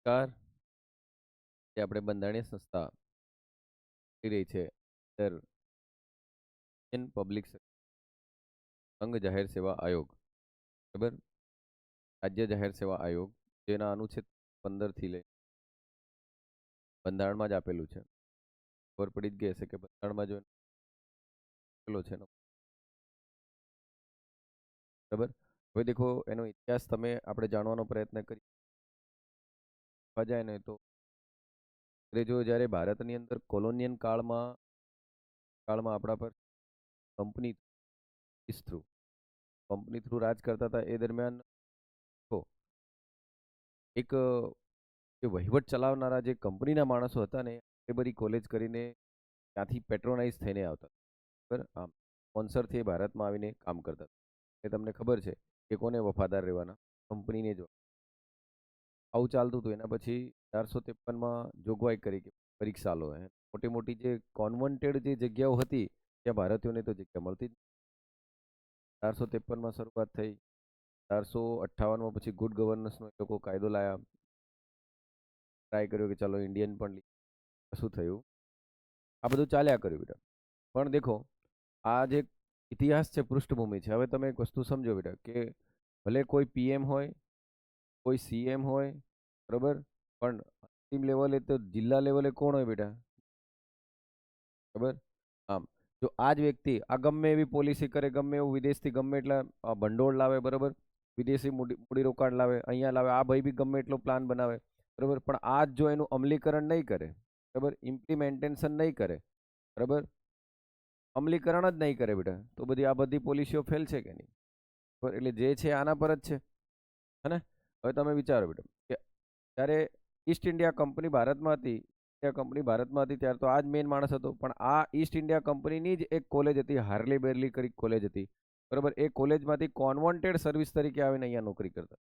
સરકાર જે આપણે બંધારણીય સંસ્થા કરી રહી છે દર ઇન્ડિયન પબ્લિક સંઘ જાહેર સેવા આયોગ, બરાબર, રાજ્ય જાહેર સેવા આયોગ, જેના અનુચ્છેદ 15 થી લઈ બંધારણમાં જ આપેલું છે. ખબર પડી જ ગઈ હશે કે બંધારણમાં જો આપેલો છે એનો, બરાબર. હવે દેખો એનો ઇતિહાસ તમે આપણે જાણવાનો પ્રયત્ન કરી જાય ને તો અંગ્રેજો જ્યારે ભારતની અંદર કોલોનિયલ કાળમાં આપણા પર કંપની થ્રુ રાજ કરતા હતા. એ દરમિયાન તો એક જે વહીવટ ચલાવનારા જે કંપનીના માણસો હતા ને એ બધી કોલેજ કરીને ત્યાંથી પેટ્રોનાઇઝ થઈને આવતા, બરાબર. આમ સ્પોન્સરથી ભારતમાં આવીને કામ કરતા હતા. એ તમને ખબર છે કે કોને વફાદાર રહેવાના, કંપનીને જો આવું ચાલતું હતું. એના પછી 1853માં જોગવાઈ કરી કે પરીક્ષા લો. મોટી મોટી જે કોન્વન્ટેડ જે જગ્યાઓ હતી ત્યાં ભારતીયોને તો જગ્યા મળતી જ. 1853માં શરૂઆત થઈ. 1858માં પછી ગુડ ગવર્નન્સનો એ લોકો કાયદો લાયા. ટ્રાય કર્યો કે ચાલો ઇન્ડિયન પણ શું થયું, આ બધું ચાલ્યા કર્યું બેટા. પણ દેખો આ જે ઇતિહાસ છે, પૃષ્ઠભૂમિ છે. હવે તમે એક વસ્તુ સમજો બેટા કે ભલે કોઈ પીએમ હોય, કોઈ સીએમ હોય, બરોબર, પણ અંતિમ લેવલે તો જિલ્લા લેવલે કોણ હોય બેટા, બરાબર. આમ જો આ જ વ્યક્તિ આ ગમે એવી પોલિસી કરે, ગમે એવું વિદેશથી ગમે એટલા ભંડોળ લાવે, બરાબર, વિદેશી મૂડીરોકાણ લાવે, અહીંયા લાવે, આ ભાઈ બી ગમે એટલો પ્લાન બનાવે, બરાબર, પણ આ જ જો એનું અમલીકરણ નહીં કરે, બરાબર, ઇમ્પ્લિમેન્ટેશન નહીં કરે, બરાબર, અમલીકરણ જ નહીં કરે બેટા, તો આ બધી પોલિસીઓ ફેલ છે કે નહીં? બરાબર, એટલે જે છે આના પર જ છે, હે ને? હવે તમે વિચારો બેટા કે જ્યારે ઈસ્ટ ઇન્ડિયા કંપની ભારતમાં હતી, ત્યારે તો આ જ મેઇન માણસ હતો. પણ આ ઈસ્ટ ઇન્ડિયા કંપનીની જ એક કોલેજ હતી, હાર્લી બેરલી કરી કોલેજ હતી, બરાબર. એ કોલેજમાંથી કોન્વોન્ટેડ સર્વિસ તરીકે આવીને અહીંયા નોકરી કરતા.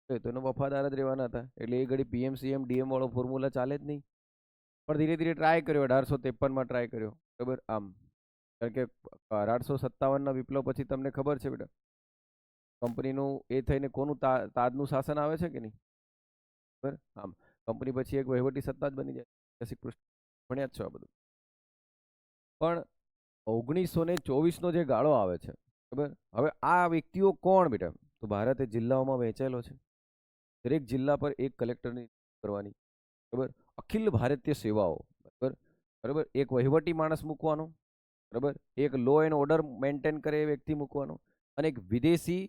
તો એનો વફાદાર જ રહેવાના હતા. એટલે એ ઘડી પીએમ સીએમ ડીએમ વાળો ફોર્મ્યુલા ચાલે જ નહીં. પણ ધીરે ધીરે ટ્રાય કર્યો, 1853માં ટ્રાય કર્યો, બરાબર. આમ કારણ કે 1857ના વિપ્લવ પછી તમને ખબર છે બેટા કંપનીનું એ થઈને કોનું તાજનું શાસન આવે છે કે નહીં, બરાબર. આમ કંપની પછી એક વહીવટી સત્તા જ બની જાય. ભણ્યા જ છો આ બધું. પણ 1924નો જે ગાળો આવે છે, બરાબર. હવે આ વ્યક્તિઓ કોણ બેટા? તો ભારત એ જિલ્લાઓમાં વહેંચાયેલો છે. દરેક જિલ્લા પર એક કલેક્ટરની કરવાની, બરાબર. અખિલ ભારતીય સેવાઓ, બરાબર, બરાબર. એક વહીવટી માણસ મૂકવાનો, બરાબર. એક લો એન્ડ ઓર્ડર મેન્ટેન કરે એ વ્યક્તિ મૂકવાનો, અને એક વિદેશી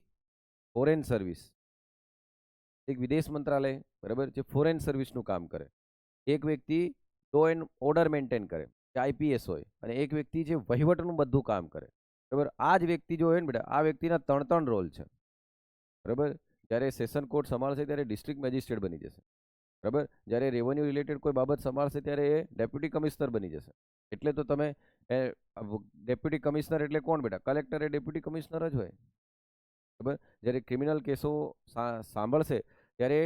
ફોરેન સર્વિસ, એક વિદેશ મંત્રાલય, બરાબર, જે ફોરેન સર્વિસનું કામ કરે. એક વ્યક્તિ લો એન્ડ ઓર્ડર મેન્ટેન કરે, જે આઈપીએસ હોય, અને એક વ્યક્તિ જે વહીવટનું બધું કામ કરે, બરાબર. આ જ વ્યક્તિ જો હોય ને બેટા, આ વ્યક્તિના ત્રણ રોલ છે, બરાબર. જ્યારે સેશન કોર્ટ સંભાળશે ત્યારે ડિસ્ટ્રિક્ટ મેજિસ્ટ્રેટ બની જશે, બરાબર. જ્યારે રેવન્યુ રિલેટેડ કોઈ બાબત સંભાળશે ત્યારે એ ડેપ્યુટી કમિશનર બની જશે. એટલે તો તમે ડેપ્યુટી કમિશનર એટલે કોણ બેટા? કલેક્ટર એ ડેપ્યુટી કમિશનર જ હોય, બરાબર. જ્યારે ક્રિમિનલ કેસો સાંભળશે ત્યારે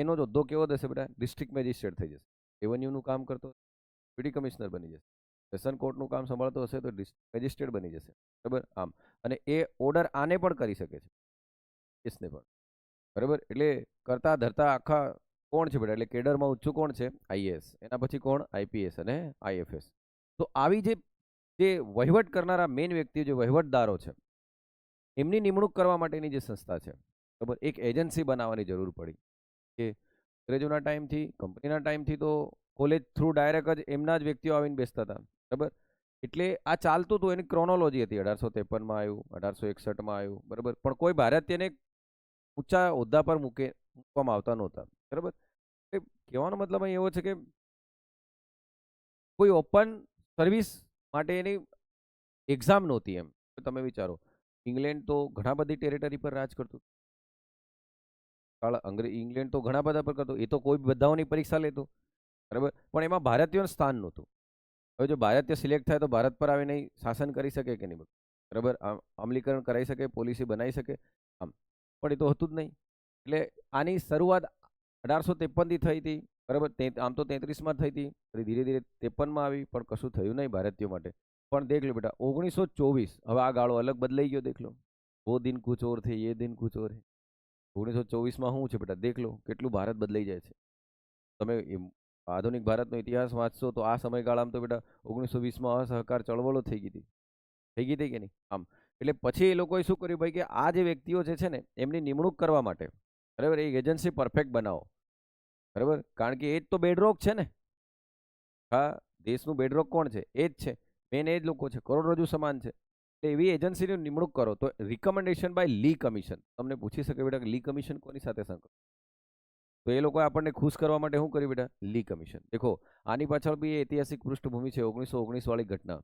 એનો જ હોદ્દો કેવો થશે બેટા? ડિસ્ટ્રિક્ટ મેજિસ્ટ્રેટ થઈ જશે. રેવન્યુનું કામ કરતો ડેપ્યુટી કમિશનર બની જશે. સેશન કોર્ટનું કામ સંભાળતો હશે તો ડિસ્ટ્રિક્ટ મેજિસ્ટ્રેટ બની જશે, બરાબર. આમ અને એ ઓર્ડર આને પણ કરી શકે છે, કેસને પણ, બરાબર. એટલે કરતા ધરતા આખા કોણ છે બેટા? એટલે કેડરમાં ઊંચું કોણ છે? આઈએએસ. એના પછી કોણ? આઈપીએસ અને આઈએફએસ. તો આવી જે વહીવટ કરનારા મેઇન વ્યક્તિઓ, જે વહીવટદારો છે, એમની નિમણૂક કરવા માટેની જે સંસ્થા છે, બરાબર, એક એજન્સી બનાવવાની જરૂર પડી. કે અંગ્રેજોના ટાઈમથી, કંપનીના ટાઈમથી તો કોલેજ થ્રુ ડાયરેક્ટ જ એમના જ વ્યક્તિઓ આવીને બેસતા હતા, બરાબર. એટલે આ ચાલતું હતું, એની ક્રોનોલોજી હતી. 1853માં આવ્યું, 1861માં આવ્યું, બરાબર. પણ કોઈ ભારતીયને ઊંચા હોદ્દા પર મૂકવામાં આવતા નહોતા, બરાબર. કહેવાનો મતલબ અહીં એવો છે કે કોઈ ઓપન સર્વિસ માટે એની એક્ઝામ નહોતી એમ. તમે વિચારો, ઇંગ્લેન્ડ તો ઘણા બધી ટેરિટરી પર રાજ કરતું. ઇંગ્લેન્ડ તો ઘણા બધા પર કરતું, એ તો કોઈ બધાઓની પરીક્ષા લેતું, બરાબર. પણ એમાં ભારતીયોનું સ્થાન નહોતું. હવે જો ભારતીય સિલેક્ટ થાય તો ભારત પર આવીને શાસન કરી શકે કે નહીં, બરાબર, અમલીકરણ કરાવી શકે, પોલિસી બનાવી શકે, આમ. પણ એ તો હતું જ નહીં. એટલે આની શરૂઆત 1853થી થઈ હતી, બરાબર. આમ તો 33માં થઈ હતી, પછી ધીરે ધીરે 53માં આવી, પણ કશું થયું નહીં ભારતીયો માટે. પણ દેખ લો બેટા 1924, હવે આ ગાળો અલગ બદલાઈ ગયો. દેખ લો, વો દિન કુછ ઓર થે, યે દિન કુછ ઓર હે. 1924માં શું છે બેટા? દેખ લો કેટલું ભારત બદલાઈ જાય છે. તમે આધુનિક ભારતનો ઇતિહાસ વાંચશો તો આ સમયગાળામાં તો બેટા 1920માં અસહકાર ચળવળો થઈ ગઈ હતી કે નહીં? આમ એટલે પછી એ લોકોએ શું કર્યું ભાઈ કે આ જે વ્યક્તિઓ જે છે ને એમની નિમણૂક કરવા માટે બરાબર એક એજન્સી પરફેક્ટ બનાવો બરાબર, કારણ કે એ જ તો બેડરોક છે ને. હા, દેશનું બેડરોક કોણ છે? એ જ છે, મેન એ જ લોકો છે, કરોડરજ્જુ સમાન છે. એટલે એવી એજન્સીની નિમણૂક કરો તો રિકમેન્ડેશન બાય લી કમિશન. તમને પૂછી શકે બેટા કે લી કમિશન કોની સાથે સંકળાયેલું? તો એ લોકોએ આપણને ખુશ કરવા માટે શું કર્યું બેટા? લી કમિશન. દેખો આની પાછળ બી ઐતિહાસિક પૃષ્ઠભૂમિ છે, 1919 વાળી ઘટના.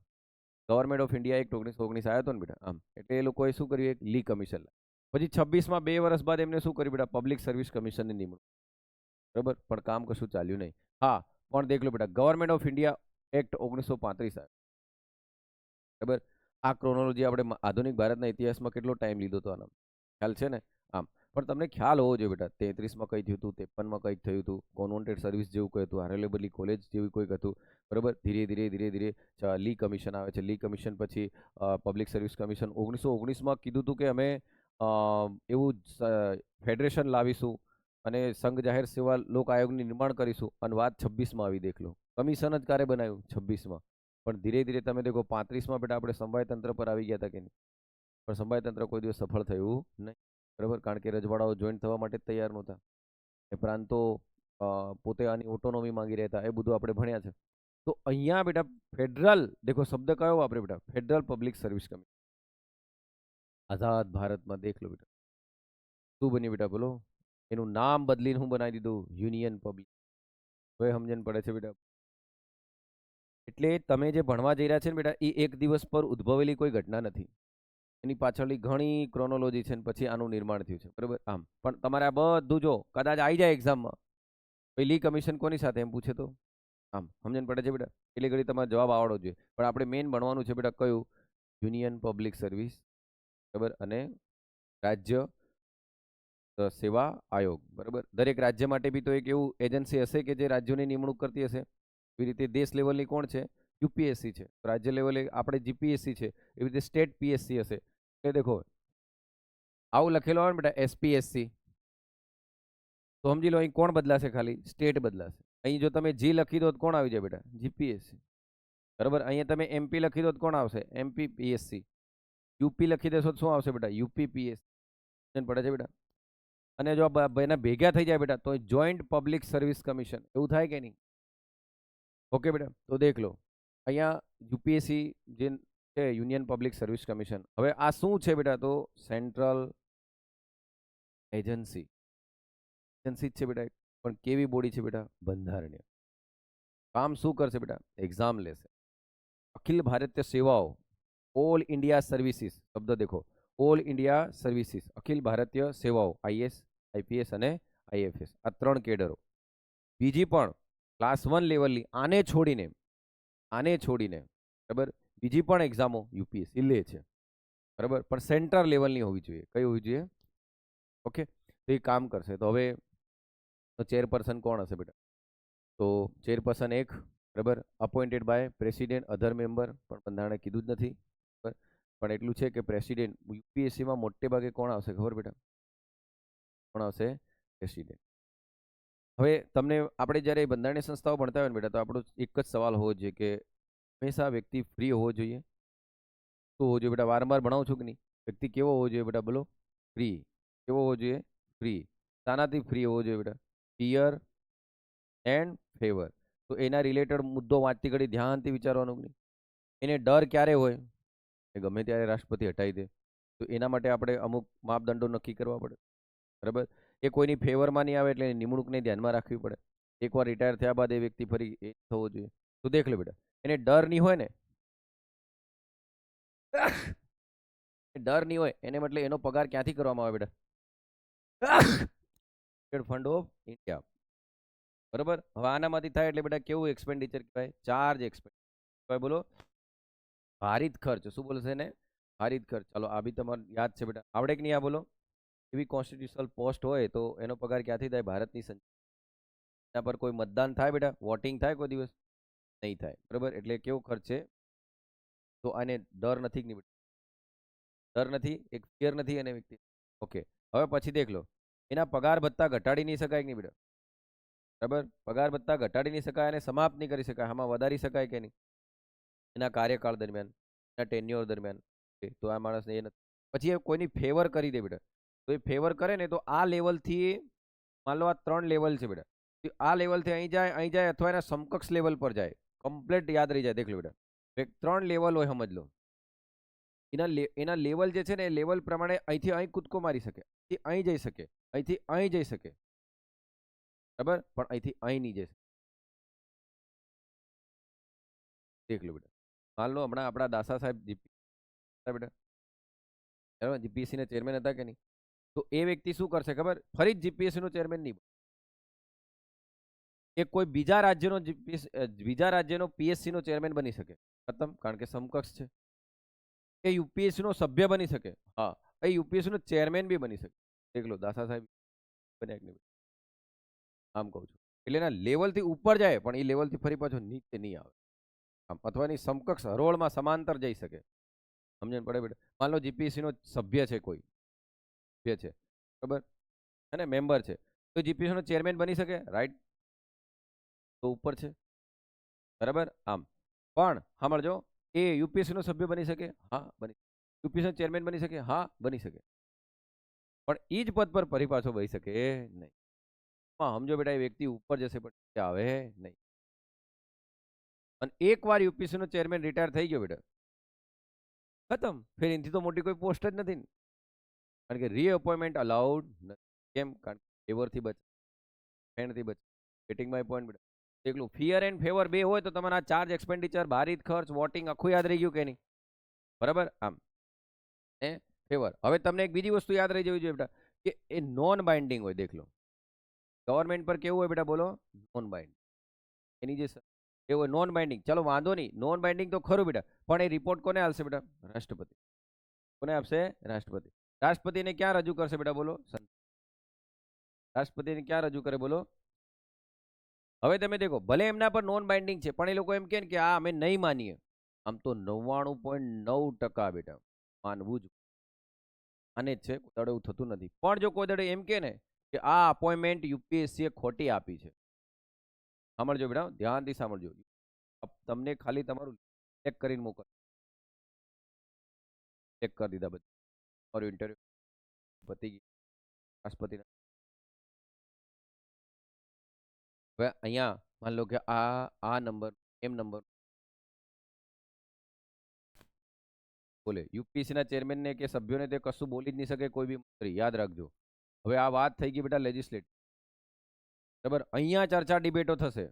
ગવર્મેન્ટ ઓફ ઇન્ડિયા એક્ટ 1919 આવ્યો હતો ને બેટા, આમ એટલે એ લોકોએ શું કર્યું? એક લી કમિશન. પછી 26માં 2 વર્ષ બાદ એમને શું કર્યું બેટા? પબ્લિક સર્વિસ કમિશનની નિમણૂક. બરાબર, પણ કામ કશું ચાલ્યું નહીં. હા, પણ દેખ લો બેટા, ગવર્મેન્ટ ઓફ ઇન્ડિયા એક્ટ 1935 આવ્યો. બરાબર, આ ક્રોનોલોજી આપણે આધુનિક ભારતના ઇતિહાસમાં કેટલો ટાઈમ લીધો હતો આનો ખ્યાલ છે ને? આમ પણ તમને ખ્યાલ હોવો જોઈએ બેટા, 33માં કંઈ થયું હતું, 53માં કંઈક થયું હતું, કોન્વોન્ટેડ સર્વિસ જેવું કંઈ હતું, હારેલેબલી કોલેજ જેવું કોઈક હતું. બરાબર, ધીરે ધીરે લી કમિશન આવે છે. લી કમિશન પછી પબ્લિક સર્વિસ કમિશન 1919માં કીધું હતું કે અમે એવું ફેડરેશન લાવીશું અને સંઘ જાહેર સેવા લોક આયોગનું નિર્માણ કરીશું. અને વાત 26માં આવી, દેખ લો, કમિશન જ ક્યારે બનાવ્યું? 26માં. પણ ધીરે ધીરે તમે દેખો 35માં બેટા આપણે સમવાય તંત્ર પર આવી ગયા હતા કે નહીં? પણ સમવાય તંત્ર કોઈ દિવસ સફળ થયું નહીં. બરાબર, કારણ કે રજવાડાઓ જોઈન્ટ થવા માટે તૈયાર નહોતા. એ પ્રાંતો પોતે આની ઓટોનોમી માંગી રહ્યા હતા. એ બધું આપણે ભણ્યા છે. તો અહીંયા બેટા ફેડરલ, દેખો શબ્દ કયો વાપરે બેટા? Federal public service commission. આઝાદ ભારતમાં દેખ લો બેટા શું બન્યું બેટા, બોલો? એનું નામ બદલીને હું બનાવી દીધું? Union public. હવે સમજણ પડે છે બેટા? એટલે તમે જે ભણવા જઈ રહ્યા છે ને બેટા, એ એક દિવસ પર ઉદ્ભવેલી કોઈ ઘટના નથી. એની પાછળની ઘણી ક્રોનોલોજી છે, પછી આનું નિર્માણ થયું છે. બરાબર, આમ પણ તમારે આ બધું જો કદાચ આવી જાય એક્ઝામમાં, લી કમિશન કોની સાથે એમ પૂછે તો આમ સમજણ પડે છે બેટા? એટલે ઘડી તમારે જવાબ આવડવો જોઈએ. પણ આપણે મેઇન ભણવાનું છે બેટા કયું? Union public service. બરાબર, અને રાજ્ય સેવા આયોગ. બરાબર, દરેક રાજ્ય માટે બી તો એક એવું એજન્સી હશે કે જે રાજ્યોની નિમણૂક કરતી હશે. એવી રીતે દેશ લેવલની કોણ છે? યુપીએસસી છે. રાજ્ય લેવલે આપણે જીપીએસસી છે. એવી રીતે સ્ટેટ પીએસસી હશે. એ દેખો આવું લખેલું આવે ને બેટા, એસપીએસસી, તો સમજી લો અહીં કોણ બદલાશે? ખાલી સ્ટેટ બદલાશે. અહીં જો તમે જી લખી દો તો કોણ આવી જાય બેટા? જીપીએસસી. બરાબર, અહીંયા તમે એમપી લખી દો તો કોણ આવશે? MP PSC. યુપી લખી દેશો તો શું આવશે બેટા? UP PSC. પડે છે બેટા? અને જો એના ભેગા થઈ જાય બેટા તો જોઈન્ટ પબ્લિક સર્વિસ કમિશન. એવું થાય કે નહીં? ઓકે બેટા, તો દેખ લો અહીંયા યુપીએસસી જે છે, યુનિયન પબ્લિક સર્વિસ કમિશન. હવે આ શું છે બેટા? તો સેન્ટ્રલ એજન્સી. એજન્સી જ છે બેટા, પણ કેવી બોડી છે બેટા? બંધારણીય. કામ શું કરશે બેટા? એક્ઝામ લેશે. અખિલ ભારતીય સેવાઓ, ઓલ ઇન્ડિયા સર્વિસીસ. શબ્દ દેખો, all India services, Akhil Bharatiya સેવાઓ, આઈએસ, આઈપીએસ અને આઈએફએસ. આ 3 કેડરો. બીજી પણ ક્લાસ 1 લેવલની આને છોડીને બરાબર બીજી પણ એક્ઝામો યુપીએસસી લે છે. બરાબર, પણ સેન્ટ્રલ લેવલની હોવી જોઈએ. કઈ હોવી જોઈએ? ઓકે, તો એ કામ કરશે. તો હવે ચેરપર્સન કોણ હશે બેટા? તો ચેરપર્સન એક, બરાબર, appointed by president, other member પણ બંધારણે કીધું જ નથી. બરાબર, પણ એટલું છે કે પ્રેસિડેન્ટ યુપીએસસીમાં મોટે ભાગે કોણ આવશે ખબર બેટા? કોણ આવશે? પ્રેસિડેન્ટ. હવે તમને આપણે જ્યારે બંધારણીય સંસ્થાઓ ભણતા હોય ને બેટા, તો આપણો એક જ સવાલ હોવો જોઈએ કે હંમેશા વ્યક્તિ ફ્રી હોવો જોઈએ. શું હોવો જોઈએ બેટા? વારંવાર ભણાવું છું કે નહીં? વ્યક્તિ કેવો હોવો જોઈએ બેટા? બોલો. ફ્રી. કેવો હોવો જોઈએ? ફ્રી. શાનાથી ફ્રી હોવો જોઈએ બેટા? Fear and favour. તો એના રિલેટેડ મુદ્દો વાંચતી ઘડી ધ્યાનથી વિચારવાનું નહીં. એને ડર ક્યારે હોય? એ ગમે ત્યારે રાષ્ટ્રપતિ હટાવી દે. તો એના માટે આપણે અમુક માપદંડો નક્કી કરવા પડે. બરાબર, એ કોઈની ફેવરમાં નહીં આવે એટલે એની નિમણૂકને ધ્યાનમાં રાખવી પડે. એકવાર રિટાયર થયા બાદ એ વ્યક્તિ ફરી એ થવો જોઈએ. તો દેખ લો બેટા, એને ડર નહીં હોય ને, ડર નહીં હોય એને મતલબ એનો પગાર ક્યાંથી કરવામાં આવે બેટા? Fund of India. બરાબર, હવે આનામાંથી થાય એટલે બેટા કેવું એક્સપેન્ડિચર કહેવાય? Charge expenditure. બોલો, ભારિત ખર્ચ. શું બોલશે ને? ભારિત ખર્ચ. ચાલો આ બી તમારે યાદ છે બેટા, આવડે કે નહીં? આ બોલો. એવી કોન્સ્ટિટ્યુશનલ પોસ્ટ હોય તો એનો પગાર ક્યાંથી થાય? ભારતની એના પર કોઈ મતદાન થાય બેટા? વોટિંગ થાય કોઈ દિવસ? નહીં થાય. બરાબર, એટલે કેવો ખર્ચ છે? તો આને ડર નથી કે નહીં બેટા? ડર નથી, એક ફિયર નથી એને વ્યક્તિ. ઓકે, હવે પછી દેખ લો એના પગાર ભત્તા ઘટાડી નહીં શકાય કે નહીં બેટા? બરાબર. પગાર ભથ્થા ઘટાડી નહીં શકાય અને સમાપ્ત નહીં કરી શકાય. આમાં વધારી શકાય કે નહીં એના કાર્યકાળ દરમિયાન, એના ટેન્યોર દરમિયાન. તો આ માણસને એ નથી. પછી એ કોઈની ફેવર કરી દે બેટા, તો એ ફેવર કરે ને તો આ લેવલથી, માન લો આ 3 લેવલ છે બેટા, આ લેવલથી અહીં જાય અથવા એના સમકક્ષ લેવલ પર જાય, કમ્પ્લીટ યાદ રહી જાય. દેખ લો બેટા, 3 લેવલ હોય, સમજ લો. એના લેવલ જે છે ને એ લેવલ પ્રમાણે અહીંથી અહીં કૂદકો મારી શકે, અહીંથી અહીં જઈ શકે, અહીંથી અહીં જઈ શકે, બરાબર, પણ અહીંથી અહીં નહીં જઈ શકે. દેખ લો બેટા, માન લો હમણાં આપણા દાસા સાહેબ બેટા, બરાબર, જીપીએસસી ના ચેરમેન હતા કે નહીં, તો એ વ્યક્તિ શું કરશે ખબર, ફરી જીપીએસસી નો ચેરમેન નહીં, એ કોઈ બીજા રાજ્યનો પીએસસી નો ચેરમેન બની શકે, ખતમ, કારણ કે સમકક્ષ છે. એ યુપીએસસી નો સભ્ય બની શકે, હા, એ યુપીએસસી નો ચેરમેન બી બની શકે. દેખ લો દાસા સાહેબ બન્યા કે નહીં, આમ કહું છું. એટલે એના લેવલથી ઉપર જાય પણ એ લેવલથી ફરી પાછો નીચે નહીં આવે, આમ, અથવા એની સમકક્ષ હરોળમાં સમાંતર જઈ શકે. સમજણ પડે બેટા? માન લો જીપીએસસી નો સભ્ય છે, કોઈ સભ્ય છે, બરાબર, અને મેમ્બર છે, તો જીપીએસસી નો ચેરમેન બની શકે, રાઈટ, તો ઉપર છે, બરાબર. આમ પણ સાંભળજો, એ યુપીએસસી નો સભ્ય બની શકે, હા બની, યુપીએસસી નો ચેરમેન બની શકે, હા બની શકે, પણ એ જ પદ પર ફરી પાછો બની શકે નહીં. સમજો બેટા, એ વ્યક્તિ ઉપર જશે પણ નીચે આવે નહીં. અને એકવાર યુપીએસસી નો ચેરમેન રિટાયર થઈ ગયો બેટા, ખતમ, ફેર એનાથી તો મોટી કોઈ પોસ્ટ જ નથી, કારણ કે રીઅપોઇન્ટમેન્ટ અલાઉડ નથી. કેમ? કારણ કે ફેવરથી બચે, ફ્રેન્ડથી બચે. ગેટિંગ માય પોઈન્ટ બેટા? એકલું ફિયર એન્ડ ફેવર બે હોય તો તમારા ચાર્જ, એક્સપેન્ડિચર, ભારિત ખર્ચ, વોટિંગ આખું યાદ રહી ગયું કે નહીં, બરાબર. આમ એ ફેવર. હવે તમને એક બીજી વસ્તુ યાદ રહી જવી જોઈએ બેટા, કે એ નોન બાઇન્ડિંગ હોય. દેખ લો, ગવર્મેન્ટ પર કેવું હોય બેટા, બોલો, નોન બાઇન્ડિંગ. એની જે એવું હોય નોન બાઇન્ડિંગ, ચલો વાંધો નહીં, નોન બાઇન્ડિંગ તો ખરું બેટા, પણ એ રિપોર્ટ કોને આપશે બેટા? રાષ્ટ્રપતિ. કોને આપશે? રાષ્ટ્રપતિ. રાષ્ટ્રપતિને ક્યાં રજૂ કરશે બેટા, બોલો? રાષ્ટ્રપતિને ક્યાં રજૂ કરે, બોલો? હવે તમે દેખો, ભલે એમના પર નોન બાઇન્ડિંગ છે, પણ એ લોકો એમ કે આ અમે નહીં માનીએ. આમ તો 99.9% બેટા માનવું જ આને જ છે, કોઈ એવું થતું નથી. પણ જો કોઈ દડે એમ કે ને કે આ અપોઇન્ટમેન્ટ યુપીએસસી ખોટી આપી છે, સાંભળજો બેટા, ધ્યાનથી સાંભળજો. તમને ખાલી તમારું ચેક કરીને મોકલ, ચેક કરી દીધા બધા, તમારું ઇન્ટરવ્યુ પતી ગયું રાષ્ટ્રપતિના. હવે અહીંયા માન લો કે આ નંબર, એમ નંબર બોલે, યુપીએસસી ના ચેરમેન ને કે સભ્યોને તે કશું બોલી જ નહીં શકે કોઈ બી મંત્રી, યાદ રાખજો. હવે આ વાત થઈ ગઈ બેટા લેજિસ્લેટિવ, બરાબર. અહીંયા ચર્ચા ડિબેટો થશે,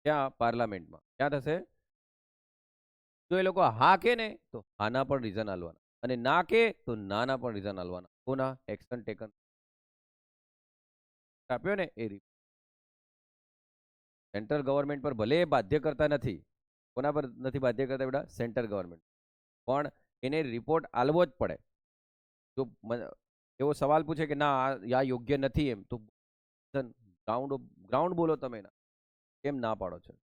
ક્યાં? પાર્લામેન્ટમાં. ક્યાં થશે? જો એ લોકો હા કે ને તો હાના પણ રીઝન આલવાના, અને ના કે તો નાના પણ રીઝન આલવાના. કોના? એક્શન ટેકન આપ્યો ને એ રીતે. સેન્ટ્રલ ગવર્મેન્ટ પર ભલે બાધ્ય કરતા નથી, કોના પર નથી બાધ્ય કરતા બેટા? Central government. પણ એને રિપોર્ટ આલવો જ પડે. જો એવો સવાલ પૂછે કે ના આ યોગ્ય નથી, એમ તો ગ્રાઉન્ડ બોલો તમે એના, કેમ ના પાડો છો,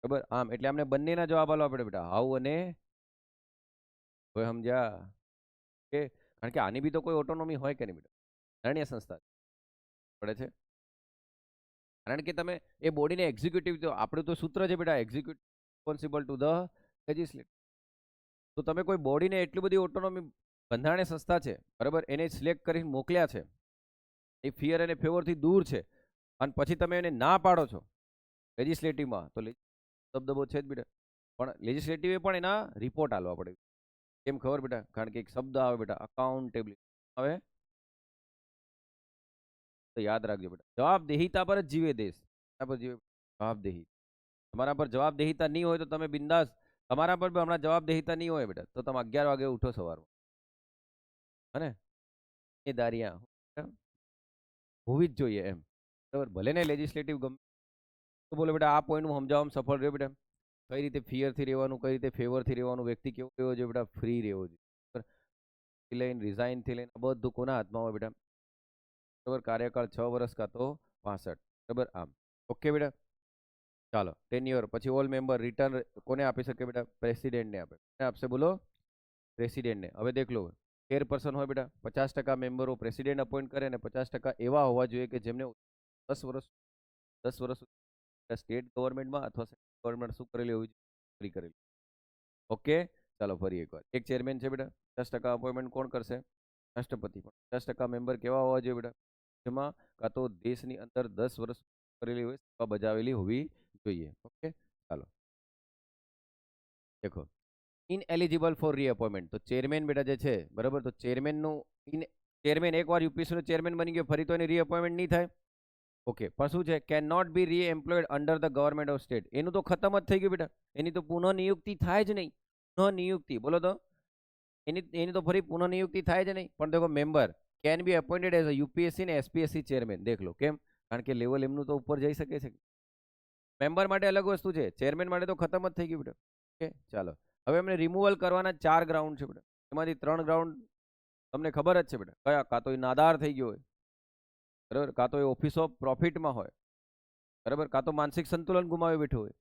બરાબર. આમ એટલે અમને બંનેના જવાબ આલવા પડે બેટા, હાઉ અને હવે સમજ્યા કે, કારણ કે આની બી તો કોઈ ઓટોનોમી હોય કે નહીં બેટા, નાની સંસ્થા પડે છે. કારણ કે તમે એ બોડીને એક્ઝિક્યુટિવ, તો આપણું તો સૂત્ર છે બેટા, executive responsible to the legislative. તો તમે કોઈ બોડીને એટલી બધી ઓટોનોમી, બંધારણીય સંસ્થા છે, બરાબર, એને સિલેક્ટ કરીને મોકલ્યા છે, એ ફિયર અને ફેવરથી દૂર છે, અને પછી તમે એને ના પાડો છો લેજિસ્લેટિવમાં, તો દબદબો છે જ બેટા. પણ લેજિસ્લેટિવે પણ એના રિપોર્ટ આલવા પડે. કેમ ખબર બેટા? કારણ કે એક શબ્દ આવે બેટા, અકાઉન્ટેબિલિટી આવે, તો યાદ રાખજો બેટા, જવાબદેહિતા પર જ જીવે દેશ. પર જીવે જવાબદેહી. તમારા પર જવાબદેહિતા નહીં હોય તો તમે બિંદાસ, તમારા પર હમણાં જવાબદેહિતા નહીં હોય બેટા, તો તમે 11 વાગે ઉઠો સવારમાં, હને એ દારિયા હોવી જ જોઈએ એમ, બરાબર. ભલે ને લેજિસ્લેટિવ ગમે તો બોલો બેટા, આ પોઈન્ટ હું સમજાવવામાં સફળ રહ્યો બેટા. કઈ રીતે ફિયરથી રહેવાનું, કઈ રીતે ફેવરથી રહેવાનું, વ્યક્તિ કેવો રહેવો જોઈએ બેટા? ફ્રી રહેવો જોઈએ. લઈને રિઝાઇનથી લઈને બધું કોના હાથમાં હોય બેટા? બરાબર. કાર્યકાળ 6 વર્ષ કા તો 65, બરાબર. આમ ઓકે બેટા. ચાલો, ટેન્યોર પછી ઓલ મેમ્બર રિટર્ન કોને આપી શકે બેટા? પ્રેસિડેન્ટને આપે. કોને આપશે બોલો? પ્રેસિડેન્ટને. હવે દેખ લો, ચેરપર્સન હોય બેટા, 50% મેમ્બરો પ્રેસિડેન્ટ અપોઇન્ટ કરે, અને 50% એવા હોવા જોઈએ કે જેમને 10 વર્ષ 10 વર્ષ સુધી સ્ટેટ ગવર્મેન્ટમાં અથવા સેન્ટ્રલ ગવર્મેન્ટ શું કરેલી હોવી જોઈએ, નોકરી કરેલી. ઓકે, ચાલો ફરી એકવાર. એક ચેરમેન છે બેટા, 50% અપોઇન્ટમેન્ટ કોણ કરશે? રાષ્ટ્રપતિ. પણ 50% મેમ્બર કેવા હોવા જોઈએ બેટા? જેમાં કાં તો દેશની અંદર 10 વર્ષ કરેલી હોય, સેવા બજાવેલી હોવી જોઈએ. ઓકે, ચાલો દેખો. ઇનએલિજિબલ ફોર રીઅપોઇન્ટમેન્ટ. તો ચેરમેન બેટા જે છે બરાબર, તો ચેરમેન એકવાર યુપીએસસી નો ચેરમેન બની ગયો, ફરી તો એની રીઅપોઇન્ટમેન્ટ નહીં થાય. ઓકે, પણ શું છે? Can not be reemployed under the government of state. એનું તો ખતમ જ થઈ ગયું બેટા, એની તો પુનઃ નિયુક્તિ થાય જ નહીં. પુનઃ નિયુક્તિ બોલો તો, એની તો ફરી પુનઃ નિયુક્તિ થાય જ નહીં. પણ દેખો, member can be appointed as UPSC ને એસપીએસસી ચેરમેન. દેખ લો કેમ, કારણ કે લેવલ એમનું તો ઉપર જઈ શકે છે. મેમ્બર માટે અલગ વસ્તુ છે, ચેરમેન માટે તો ખતમ જ થઈ ગયું બેટા. ઓકે, ચાલો. હવે એમને રિમૂવલ કરવાના 4 ગ્રાઉન્ડ છે બેટા. એમાંથી 3 ગ્રાઉન્ડ તમને ખબર જ છે બેટા. કયા? કાં તો એ નાદાર થઈ ગયો હોય, બરાબર, કાં તો એ ઓફિસ ઓફ પ્રોફિટમાં હોય, બરાબર, કાં તો માનસિક સંતુલન ગુમાવી બેઠો હોય.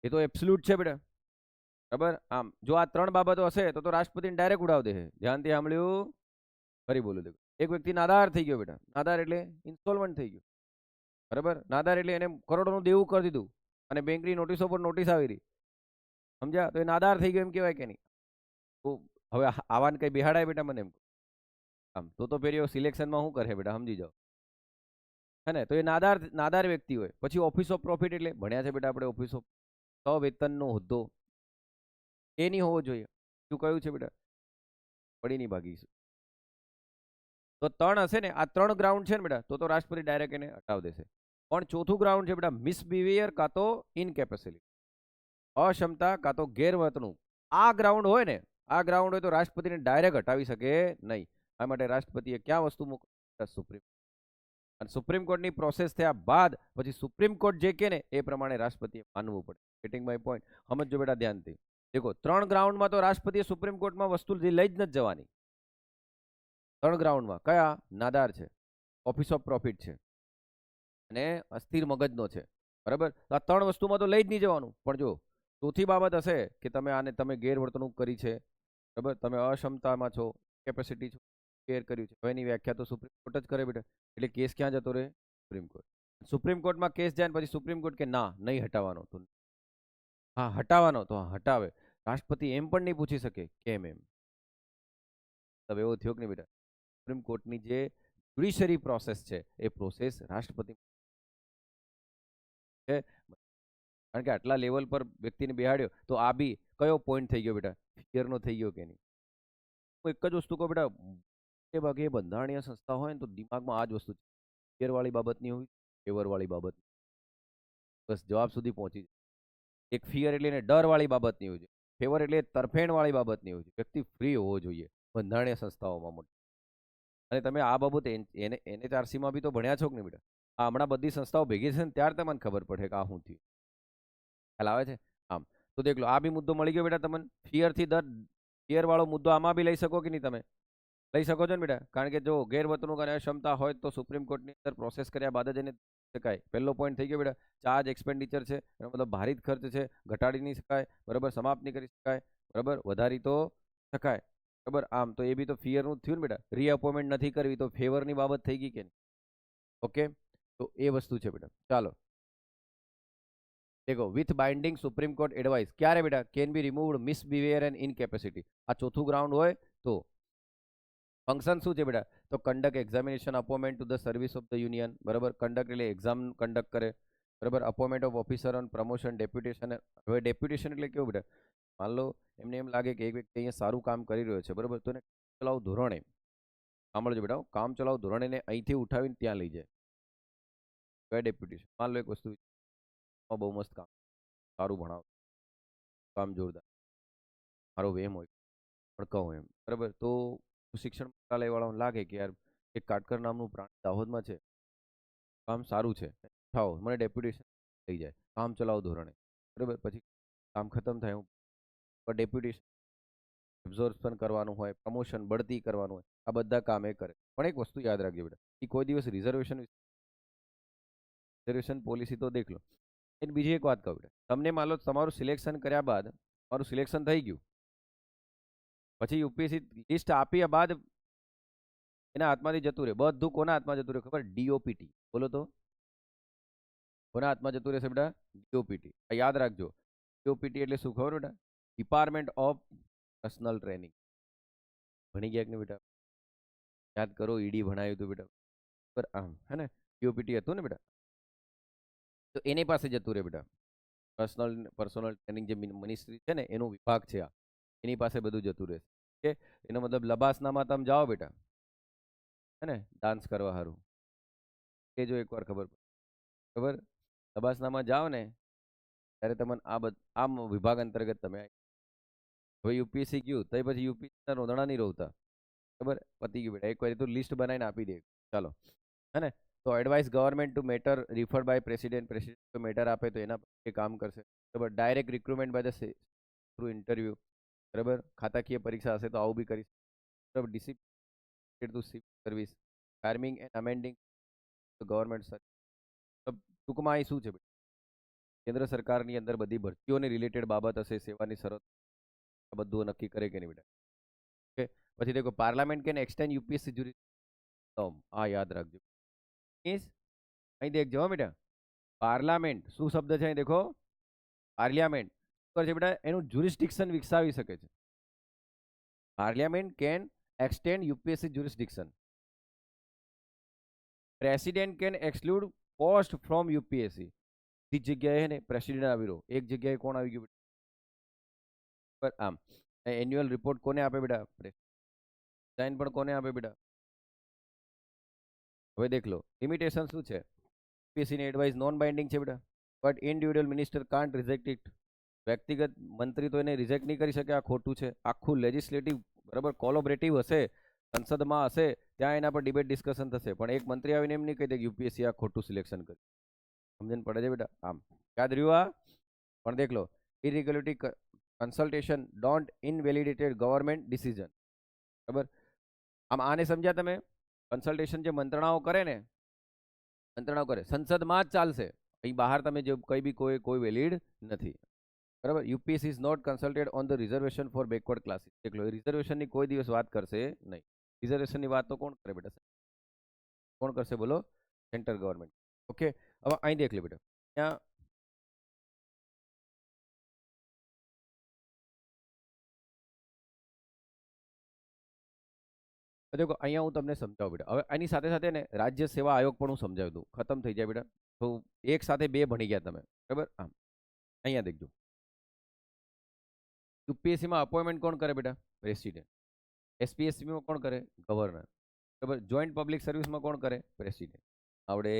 એ તો એબ્સોલ્યુટ છે બેટા, બરાબર. આમ જો આ 3 બાબતો હશે તો રાષ્ટ્રપતિને ડાયરેક્ટ ઉડાવ દે. ધ્યાનથી સાંભળ્યું? ફરી બોલું દેખો. એક વ્યક્તિ નાદાર થઈ ગયો બેટા. નાદાર એટલે ઇન્સ્ટોલમેન્ટ થઈ ગયું, બરાબર. નાદાર એટલે એને કરોડોનું દેવું કરી દીધું અને બેંકની નોટિસો પર નોટિસ આવી રહી, સમજ્યા? તો એ નાદાર થઈ ગયો એમ કહેવાય કે નહીં? તો હવે આવાને કઈ બિહાડાય બેટા મને એમ? આમ તો ફેર સિલેક્શનમાં શું કરે બેટા, સમજી જાઓ. હે ને? તો એ નાદાર વ્યક્તિ હોય. પછી ઓફિસ ઓફ પ્રોફિટ એટલે ભણ્યા છે બેટા આપણે, ઓફિસ ઓફ સવેતનનો હોદ્દો એ નહીં હોવો જોઈએ. શું કહ્યું છે બેટા? પડી નહીં ભાગીશું. તો 3 હશે ને, આ 3 ગ્રાઉન્ડ છે ને બેટા, તો રાષ્ટ્રપતિ ડાયરેક્ટ એને હટાવી દેશે. પણ ચોથું ગ્રાઉન્ડ છે બેટા, મિસબિહેવિયર કાં તો ઇનકેપેસિટી, અક્ષમતા કાં તો ગેરવર્તણૂક. આ ગ્રાઉન્ડ હોય ને, આ ગ્રાઉન્ડ હોય તો રાષ્ટ્રપતિને ડાયરેક્ટ હટાવી શકે નહીં. આ માટે રાષ્ટ્રપતિએ ક્યાં વસ્તુ મોકલી? સુપ્રીમ. અને સુપ્રીમ કોર્ટની પ્રોસેસ થયા બાદ પછી સુપ્રીમ કોર્ટ જે કે ને એ પ્રમાણે રાષ્ટ્રપતિએ માનવું પડે. Gating my point? સમજો બેટા ધ્યાનથી. દેખો, 3 ગ્રાઉન્ડમાં તો રાષ્ટ્રપતિએ સુપ્રીમ કોર્ટમાં વસ્તુ લઈ જ નથી જવાની. 3 ગ્રાઉન્ડમાં કયા? નાદાર છે, ઓફિસ ઓફ પ્રોફિટ છે અને અસ્થિર મગજનો છે, બરાબર. આ 3 વસ્તુમાં તો લઈ જ નહીં જવાનું. પણ જો ચોથી બાબત હશે કે તમે ગેરવર્તણૂક કરી છે, બરાબર, તમે અક્ષમતામાં છો, કેપેસિટી છો, ગેર કર્યું છે, હવે એની વ્યાખ્યા તો સુપ્રીમ કોર્ટ જ કરે બેટા. એટલે કેસ ક્યાં જતો રહે? Supreme court. સુપ્રીમ કોર્ટમાં કેસ જાય પછી સુપ્રીમ કોર્ટ કે ના, નહીં હટાવવાનો, તો હા હટાવવાનો, તો હટાવે. રાષ્ટ્રપતિ એમ પણ નહીં પૂછી શકે કેમ એમ. હવે એવો થયો કે નહીં બેટા? સુપ્રીમ કોર્ટની જે જ્યુડિશરી પ્રોસેસ છે એ પ્રોસેસ રાષ્ટ્રપતિ છે. કારણ કે આટલા લેવલ પર વ્યક્તિને બેહાડ્યો, તો આ બી કયો પોઈન્ટ થઈ ગયો બેટા? ફિયરનો થઈ ગયો કે નહીં? હું એક જ વસ્તુ કહું બેટા, મોટે ભાગે બંધારણીય સંસ્થા હોય ને તો દિમાગમાં આ જ વસ્તુ છે, ફિયર વાળી બાબત નહીં હોવી, ફેવર વાળી બાબત. બસ જવાબ સુધી પહોંચી. એક ફિયર એટલે એને ડર વાળી બાબત નહીં હોવી જોઈએ, ફેવર એટલે તરફેણ વાળી બાબત નહીં હોવી જોઈએ. વ્યક્તિ ફ્રી હોવો જોઈએ બંધારણીય સંસ્થાઓમાં મોટી. અને તમે આ બાબત NHRC બી તો ભણ્યા છો કે નહીં બેટા? આ હમણાં બધી સંસ્થાઓ ભેગી છે ને ત્યારે તમને ખબર પડે કે આ શું થયું. ખ્યાલ આવે છે? આમ તો દેખ લો, આ બી મુદ્દો મળી ગયો બેટા તમને. ફિયર વાળો મુદ્દો આમાં બી લઈ શકો કે નહીં? તમે લઈ શકો છો ને બેટા? કારણ કે જો ગેરવર્તણૂક અને અક્ષમતા હોય તો સુપ્રીમ કોર્ટની અંદર પ્રોસેસ કર્યા બાદ જ એને શકાય. પહેલો પોઈન્ટ થઈ ગયો બેટા. ચાર્જ એક્સપેન્ડિચર છે, એનો મતલબ ભારિત ખર્ચ છે, ઘટાડી નહીં શકાય, બરાબર, સમાપ્ત નહીં કરી શકાય, બરાબર, વધારી તો શકાય, બરાબર. આમ તો એ બી તો ફિયરનું જ થયું ને બેટા. રીઅપોઇન્ટમેન્ટ નથી કરવી તો ફેવરની બાબત થઈ ગઈ કે નહીં? ઓકે, તો એ વસ્તુ છે બેટા. ચાલો દેખો, with binding supreme court advice ક્યારે બેટા? Can be removed misbehaviour and incapacity. આ ચોથું ગ્રાઉન્ડ હોય તો ફંક્શન શું છે બેટા? તો conduct examination, appointment to the service of the union, બરાબર. કન્ડક્ટ એટલે એક્ઝામ કન્ડક્ટ કરે, બરાબર. Appointment of officer on promotion, deputation. હવે ડેપ્યુટેશન એટલે કેવું બેટા? માન લો એમને એમ લાગે કે એક વ્યક્તિ અહીંયા સારું કામ કરી રહ્યો છે, બરાબર, તો એને ચલાવ ધોરણે, સાંભળજો બેટા, કામ ચલાવ ધોરણે એને અહીંથી ઉઠાવીને ત્યાં લઈ જાય, કયા ડેપ્યુટેશન. માન લો એક વસ્તુ બહુ મસ્ત કામ, સારું ભણાવ, કામ જોરદાર, મારો વેમ હોય પણ કહું એમ, બરાબર. તો શિક્ષણ મંત્રાલય વાળાને લાગે કે યાર એક કાટકર નામનું પ્રાણી દાહોદમાં છે, કામ સારું છે, ઉઠાવો, મને ડેપ્યુટેશન થઈ જાય, કામ ચલાવો ધોરણે, બરાબર. પછી કામ ખતમ થાય, હું ડેપ્યુટેશન એબ્ઝોર્પ્શન કરવાનું હોય, પ્રમોશન બઢતી કરવાનું હોય, આ બધા કામ એ કરે. પણ એક વસ્તુ યાદ રાખજો બેટા, એ કોઈ દિવસ રિઝર્વેશન પોલિસી તો દેખ લો. એને બીજી એક વાત કહું બેટા, તમને માન લો તમારું સિલેક્શન કર્યા બાદ તમારું સિલેક્શન થઈ ગયું, પછી યુપીએસસી લિસ્ટ આપ્યા બાદ એના હાથમાંથી જતું રહે. બધું કોના હાથમાં જતું રહે ખબર? DOPT. બોલો તો. કોના હાથમાં જતું રહેશે બેટા? ડીઓપીટી. યાદ રાખજો, ડીઓપીટી એટલે શું ખબર બેટા? Department of personal training. ભણી ગયા કે નહીં બેટા? યાદ કરો, ઈડી ભણાયું હતું બેટા, પર આમ હે ને, ડીઓપીટી હતું ને બેટા, તો એની પાસે જતું રહે બેટા. પર્સનલ ટ્રેનિંગ જે મિનિસ્ટ્રી છે ને એનો વિભાગ છે આ, એની પાસે બધું જતું રહેશે. ઓકે, એનો મતલબ લબાસનામાં તમે જાઓ બેટા, હે ને, ડાન્સ કરવા સારું એ જો એકવાર ખબર પડે. ખબર, લબાસનામાં જાઓ ને ત્યારે તમને આમ વિભાગ અંતર્ગત તમે હવે યુપીએસસી ગયું તો પછી યુપીએસસી રોદણા નહીં રોતા. ખબર, પતી ગયું બેટા, એક વાર તો લિસ્ટ બનાવીને આપી દે. ચાલો, હે ને, તો advice government to matter referred by president matter આપે તો એના પર કામ કરશે. બરાબર, direct recruitment by the through interview. બરાબર, ખાતાકીય પરીક્ષા હશે તો આવું બી કરી. બરાબર, discipline to civil service, framing and amending government service. ટૂંકમાં અહીં શું છે બેટા? કેન્દ્ર સરકારની અંદર બધી ભરતીઓને રિલેટેડ બાબત હશે, સેવાની શરત, આ બધું નક્કી કરે કે નહીં બેટા? ઓકે, પછી દેખો, parliament can extend UPSC jurisdiction. આ યાદ રાખજો. અહીં દેખજો બેટા, પાર્લામેન્ટ શું શબ્દ છે અહીં દેખો, પાર્લિયામેન્ટ છે બેટા, એનું જ્યુરિસ્ડિક્શન વિકસાવી શકે છે. Parliament can extend UPSC jurisdiction. President can exclude post from UPSC. બીજી જગ્યાએ ને પ્રેસિડેન્ટ આવી રહ્યો, એક જગ્યાએ કોણ આવી ગયું બેટા? આમ એન્યુઅલ રિપોર્ટ કોને આપે બેટા? સાઇન પણ કોને આપે બેટા? હવે દેખ લો, લિમિટેશન શું છે? યુપીએસસી ની એડવાઇસ નોન બાઇન્ડિંગ છે બેટા, but individual minister can't reject it. વ્યક્તિગત મંત્રી તો એને રિજેક્ટ નહીં કરી શકે, આ ખોટું છે. આખું લેજિસ્લેટિવ, બરાબર, કોલોબરેટિવ હશે, સંસદમાં હશે, ત્યાં એના પર ડિબેટ ડિસ્કશન થશે. પણ એક મંત્રી આવીને એમ નહીં કહી દે કે યુપીએસસી આ ખોટું સિલેક્શન કર્યું. સમજણ પડે છે બેટા? આમ યાદ રહ્યું આ? પણ દેખ લો, ઇરેગ્યુલરિટી કન્સલ્ટેશન ડોન્ટ ઇનવેલિડેટેડ ગવર્મેન્ટ ડિસિઝન. બરાબર, આમ આને સમજ્યા તમે? કન્સલ્ટેશન જે મંત્રણાઓ કરે ને, મંત્રણાઓ કરે સંસદમાં જ ચાલશે, અહીં બહાર તમે જે કઈ બી કોઈ વેલિડ નથી. બરાબર, UPSC is not consulted on the reservation for backward classes. દેખ લો, રિઝર્વેશનની કોઈ દિવસ વાત કરશે નહીં. રિઝર્વેશનની વાત તો કોણ કરે બેટા? કોણ કરશે બોલો? Central government. ઓકે, હવે અહીં દેખ લે બેટા, ત્યાં દેખો, અહીંયા હું તમને સમજાવું બેટા. હવે આની સાથે સાથે ને રાજ્ય સેવા આયોગ પણ હું સમજાવી દઉં, ખતમ થઈ જાય બેટા. તો એક સાથે બે ભણી ગયા તમે. બરાબર, આમ અહીંયા દેખજો, યુપીએસસીમાં અપોઇન્ટમેન્ટ કોણ કરે બેટા? પ્રેસિડેન્ટ. એસપીએસસીમાં કોણ કરે? ગવર્નર. બરાબર, જોઈન્ટ પબ્લિક સર્વિસમાં કોણ કરે? પ્રેસિડેન્ટ. આવડે?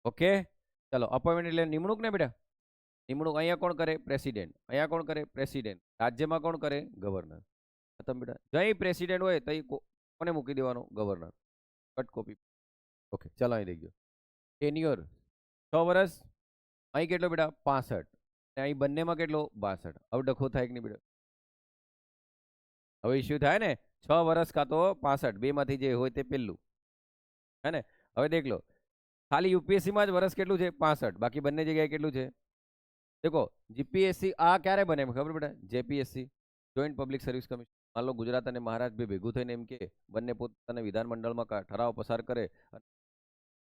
ઓકે, ચાલો, અપોઇન્ટમેન્ટ એટલે નિમણૂક ને બેટા? નિમણૂક અહીંયા કોણ કરે? પ્રેસિડેન્ટ. અહીંયા કોણ કરે? પ્રેસિડેન્ટ. રાજ્યમાં કોણ કરે? ગવર્નર. ખતમ બેટા. જઈ પ્રેસિડેન્ટ હોય તો કોને મૂકી દેવાનું? ગવર્નર. Cut copy. ઓકે, ચાલો અહીં દેખજો, ટેન્યુઅર 6 વર્ષ. અહીં કેટલો બેટા? 65. અહીં બંનેમાં કેટલો? 62. હવે ડખો થાય કે નહીં બેટા? હવે ઇસ્યુ થાય ને, 6 વર્ષ કાં તો 65, બે માંથી જે હોય તે પેલું, હે ને? હવે દેખ લો, ખાલી યુપીએસસીમાં જ વર્ષ કેટલું છે? 65. બાકી બંને જગ્યાએ કેટલું છે? દેખો, જીપીએસસી આ ક્યારે બને ખબર બેટા? જેપીએસસી, જોઈન્ટ પબ્લિક સર્વિસ કમિશન. માન લો ગુજરાત અને મહારાષ્ટ્ર બે ભેગું થઈને એમ કે બંને પોતાના વિધાનમંડળમાં ઠરાવ પસાર કરે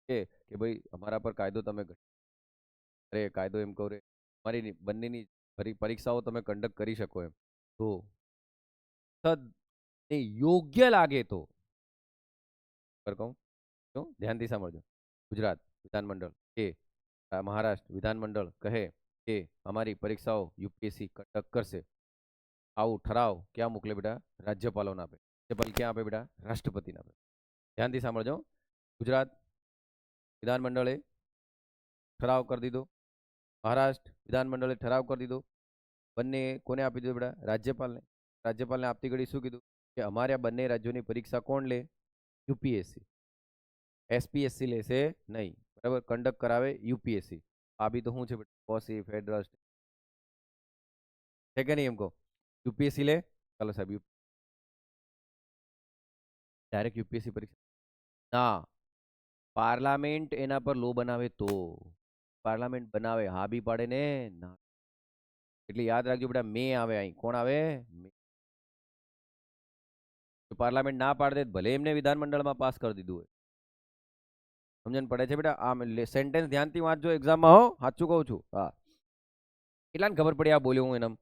કે ભાઈ અમારા પર કાયદો તમે અરે કાયદો એમ કહો રે, મારી બંનેની પરીક્ષાઓ તમે કન્ડક્ટ કરી શકો એમ. તો યોગ્ય લાગે તો કહું, ધ્યાનથી સાંભળજો. ગુજરાત વિધાનમંડળ કે મહારાષ્ટ્ર વિધાનમંડળ કહે કે અમારી પરીક્ષાઓ યુપીએસસી કન્ડક્ટ કરશે, આવું ઠરાવ ક્યાં મોકલે બેટા? રાજ્યપાલોને આપે. રાજ્યપાલ ક્યાં આપે બેટા? રાષ્ટ્રપતિને આપે. ધ્યાનથી સાંભળજો, ગુજરાત વિધાનમંડળે ઠરાવ કરી દીધો, મહારાષ્ટ્ર વિધાનમંડળે ઠરાવ કરી દીધો, બંને કોને આપી દીધો બેટા? રાજ્યપાલને. રાજ્યપાલને આપતી ઘડી શું કીધું કે અમારા બંને રાજ્યોની પરીક્ષા કોણ લે? યુપીએસસી. એસપીએસસી લેશે નહીં. બરાબર, કન્ડક્ટ કરાવે યુપીએસસી. આ બી તો શું છે બેટા? પોસી ફેડરલ છે કે નહીં? એમ કહો, યુપીએસસી લે. ચાલો સાહેબ, ડાયરેક્ટ યુપીએસસી પરીક્ષા ના, પાર્લામેન્ટ એના પર લો બનાવે તો. પાર્લામેન્ટ બનાવે, હા બી પાડે ને ના. એટલે યાદ રાખજો બેટા, મે આવે અહીં. કોણ આવે? પાર્લામેન્ટ ના પાડે ભલે એમને વિધાનમંડળમાં પાસ કરી દીધું હોય, સમજણ પડે છે બેટા? આમ સેન્ટેન્સ ધ્યાનથી વાંચજો એક્ઝામમાં, હો, સાચું કહું છું. હા, કેટલાને ખબર પડી આ બોલ્યો હું એમ?